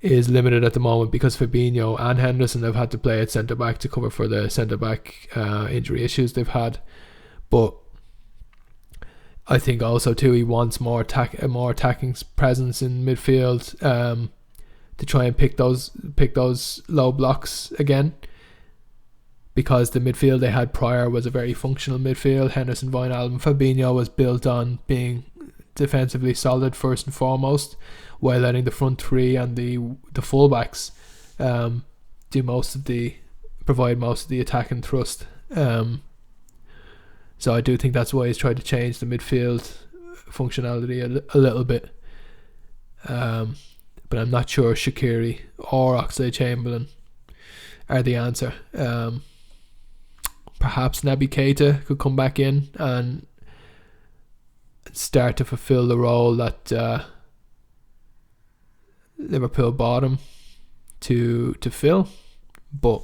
is limited at the moment because Fabinho and Henderson have had to play at centre back to cover for the centre back injury issues they've had. But I think also too he wants a more attacking presence in midfield to try and pick those low blocks again, because the midfield they had prior was a very functional midfield. Henderson, Wijnaldum, Fabinho was built on being defensively solid first and foremost, while letting the front three and the fullbacks provide most of the attack and thrust. So I do think that's why he's tried to change the midfield functionality a little bit. But I'm not sure Shaqiri or Oxlade-Chamberlain are the answer. Perhaps Naby Keita could come back in and start to fulfill the role that Liverpool bought him to fill, but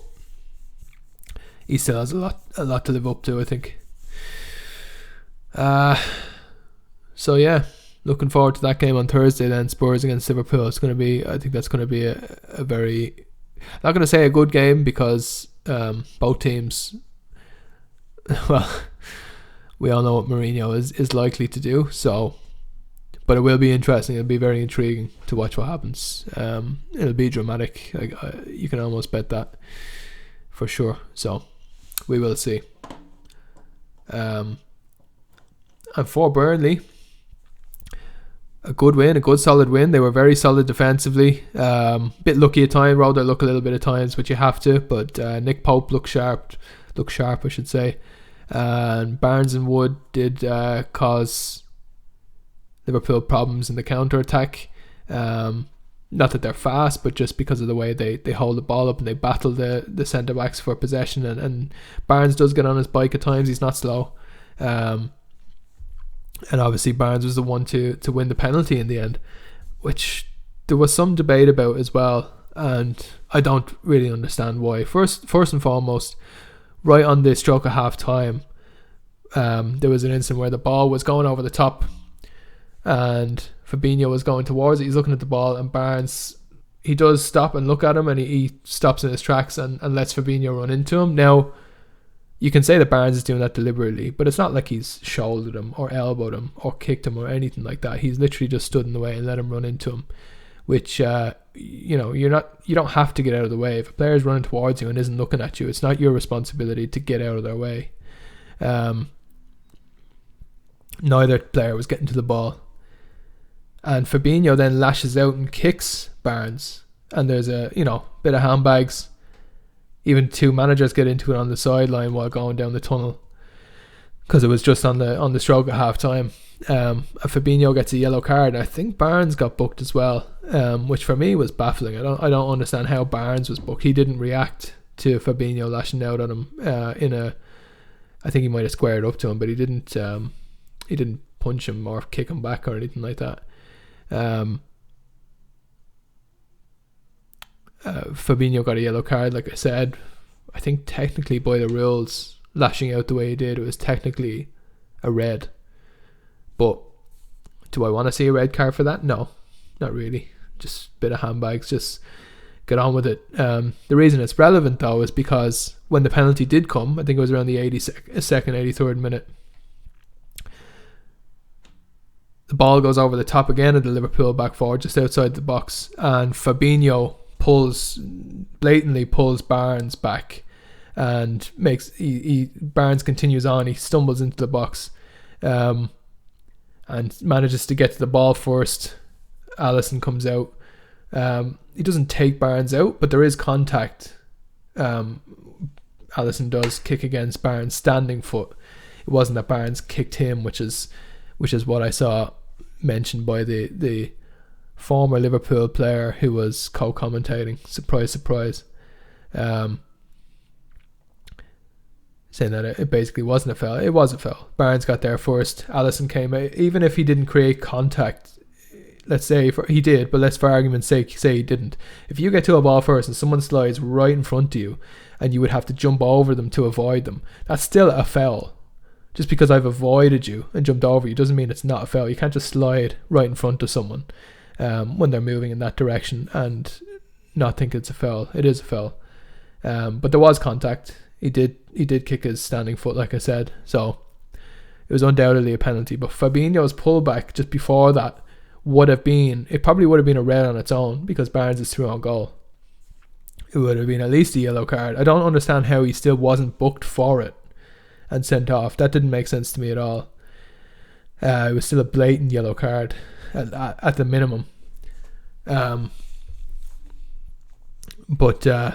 he still has a lot to live up to, I think. So yeah, looking forward to that game on Thursday then, Spurs against Liverpool. I think that's going to be a very, I'm not going to say a good game, because both teams, well, we all know what Mourinho is likely to do, so, but it will be interesting. It'll be very intriguing to watch what happens. It'll be dramatic. You can almost bet that for sure. So we will see. And for Burnley, a good solid win. They were very solid defensively. Bit lucky at times, rode their luck a little bit at times, which you have to. But Nick Pope looked sharp, I should say. And Barnes and Wood did cause Liverpool problems in the counter attack. Not that they're fast, but just because of the way they hold the ball up and they battle the centre backs for possession. And Barnes does get on his bike at times. He's not slow. And obviously Barnes was the one to win the penalty in the end, which there was some debate about as well, and I don't really understand why. First and foremost, right on the stroke of half time, there was an incident where the ball was going over the top and Fabinho was going towards it. He's looking at the ball, and Barnes, he does stop and look at him, and he stops in his tracks and lets Fabinho run into him. Now, you can say that Barnes is doing that deliberately, but it's not like he's shouldered him or elbowed him or kicked him or anything like that. He's literally just stood in the way and let him run into him, which you don't have to get out of the way. If a player is running towards you and isn't looking at you, it's not your responsibility to get out of their way. Neither player was getting to the ball, and Fabinho then lashes out and kicks Barnes, and there's a bit of handbags. Even two managers get into it on the sideline while going down the tunnel, because it was just on the stroke at half time. Fabinho gets a yellow card. I think Barnes got booked as well, which for me was baffling. I don't understand how Barnes was booked. He didn't react to Fabinho lashing out at him I think he might have squared up to him, but he didn't punch him or kick him back or anything like that. Fabinho got a yellow card, like I said. I think technically by the rules, lashing out the way he did, it was technically a red. But do I want to see a red card for that? No, not really. Just a bit of handbags, just get on with it. The reason it's relevant though is because when the penalty did come, I think it was around the 83rd minute, the ball goes over the top again of the Liverpool back forward just outside the box, and Fabinho blatantly pulls Barnes back, and Barnes continues on. He stumbles into the box and manages to get to the ball first. Alisson comes out. He doesn't take Barnes out, but there is contact. Alisson does kick against Barnes' standing foot. It wasn't that Barnes kicked him, which is what I saw mentioned by the former Liverpool player who was co-commentating. Surprise, surprise. Saying that it basically wasn't a foul. It was a foul. Barnes got there first. Alisson came out. Even if he didn't create contact, let's say he did, but let's for argument's sake say he didn't. If you get to a ball first and someone slides right in front of you and you would have to jump over them to avoid them, that's still a foul. Just because I've avoided you and jumped over you doesn't mean it's not a foul. You can't just slide right in front of someone. when they're moving in that direction and not think it's a foul. It is a foul. But there was contact. He did kick his standing foot, like I said. So it was undoubtedly a penalty. But Fabinho's pullback just before that probably would have been a red on its own because Barnes is through on goal. It would have been at least a yellow card. I don't understand how he still wasn't booked for it and sent off. That didn't make sense to me at all. It was still a blatant yellow card at the minimum. But like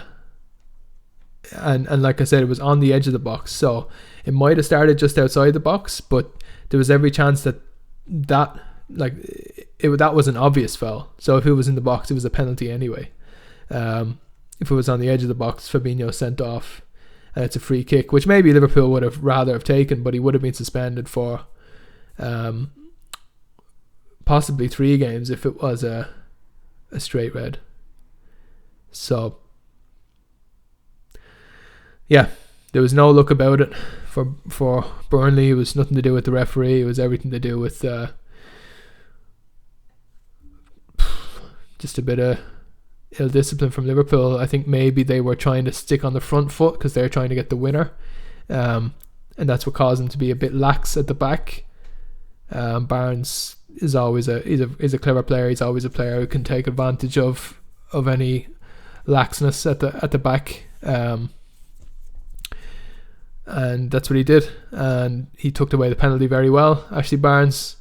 I said, it was on the edge of the box, so it might have started just outside the box, but there was every chance that was an obvious foul. So if it was in the box, it was a penalty anyway. If it was on the edge of the box, Fabinho sent off, and it's a free kick, which maybe Liverpool would have rather have taken, but he would have been suspended for possibly 3 games if it was a straight red. So yeah, there was no look about it for Burnley. It was nothing to do with the referee. It was everything to do with just a bit of ill discipline from Liverpool. I think maybe they were trying to stick on the front foot because they're trying to get the winner, and that's what caused them to be a bit lax at the back. Barnes is always a clever player. He's always a player who can take advantage of any laxness at the back. And that's what he did, and he took away the penalty very well, Ashley Barnes,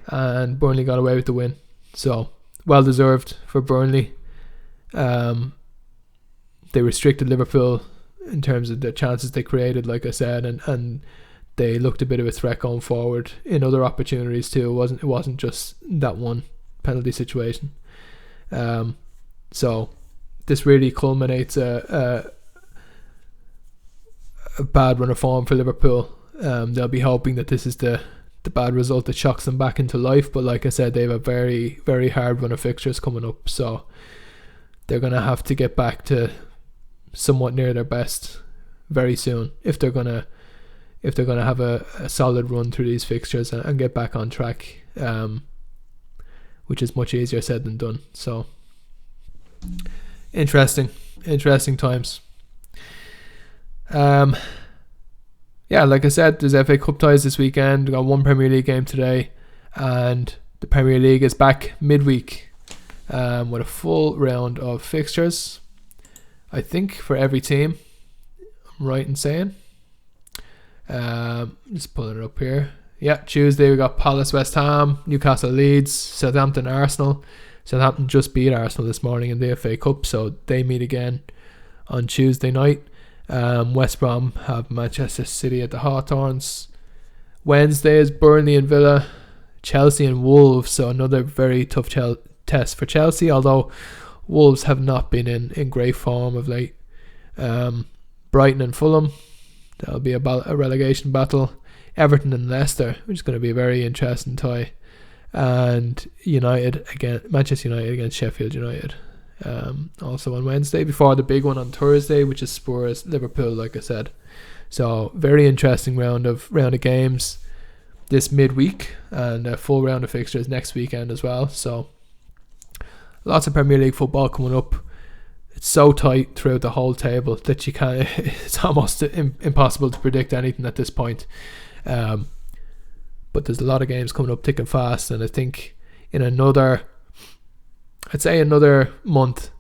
and Burnley got away with the win. So well deserved for Burnley. They restricted Liverpool in terms of the chances they created, like I said, and they looked a bit of a threat going forward in other opportunities too. It wasn't just that one penalty situation. So this really culminates a bad run of form for Liverpool. They'll be hoping that this is the bad result that shocks them back into life, but like I said, they have a very, very hard run of fixtures coming up, so they're going to have to get back to somewhat near their best very soon if they're going to have a solid run through these fixtures and get back on track, which is much easier said than done. So interesting times. Yeah, like I said, there's FA Cup ties this weekend. We got one Premier League game today, and the Premier League is back midweek with a full round of fixtures, I think, for every team. I'm right in saying. Just pulling it up here. Yeah, Tuesday we got Palace West Ham, Newcastle Leeds, Southampton Arsenal. Southampton just beat Arsenal this morning in the FA Cup, so they meet again on Tuesday night. West Brom have Manchester City at the Hawthorns. Wednesday is Burnley and Villa, Chelsea and Wolves, so another very tough test for Chelsea, although Wolves have not been in great form of late. Brighton and Fulham, that'll be a relegation battle. Everton and Leicester, which is going to be a very interesting tie. And Manchester United against Sheffield United. Also on Wednesday, before the big one on Thursday, which is Spurs Liverpool, like I said. So very interesting round of games this midweek, and a full round of fixtures next weekend as well. So lots of Premier League football coming up. It's so tight throughout the whole table that it's almost impossible to predict anything at this point. But there's a lot of games coming up thick and fast, and I think in another month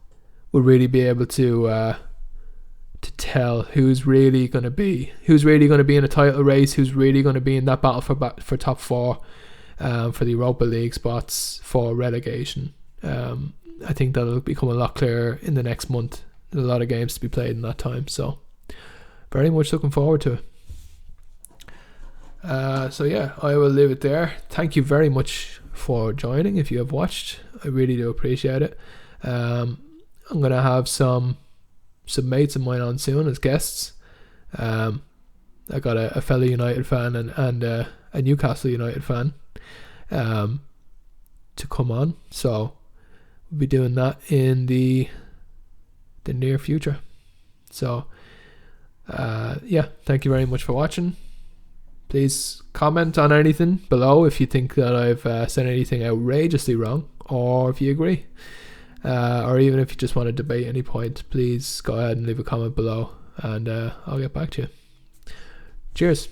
we'll really be able to tell who's really going to be in a title race, who's really going to be in that battle for top 4, for the Europa League spots, for relegation. I think that'll become a lot clearer in the next month. There's a lot of games to be played in that time, so very much looking forward to it. So yeah, I will leave it there. Thank you very much for joining. If you have watched, I really do appreciate it. I'm gonna have some mates of mine on soon as guests. I got a fellow United fan and a Newcastle United fan to come on, so we'll be doing that in the near future. So yeah, thank you very much for watching. Please comment on anything below if you think that I've said anything outrageously wrong, or if you agree. Or even if you just want to debate any point, please go ahead and leave a comment below, and I'll get back to you. Cheers.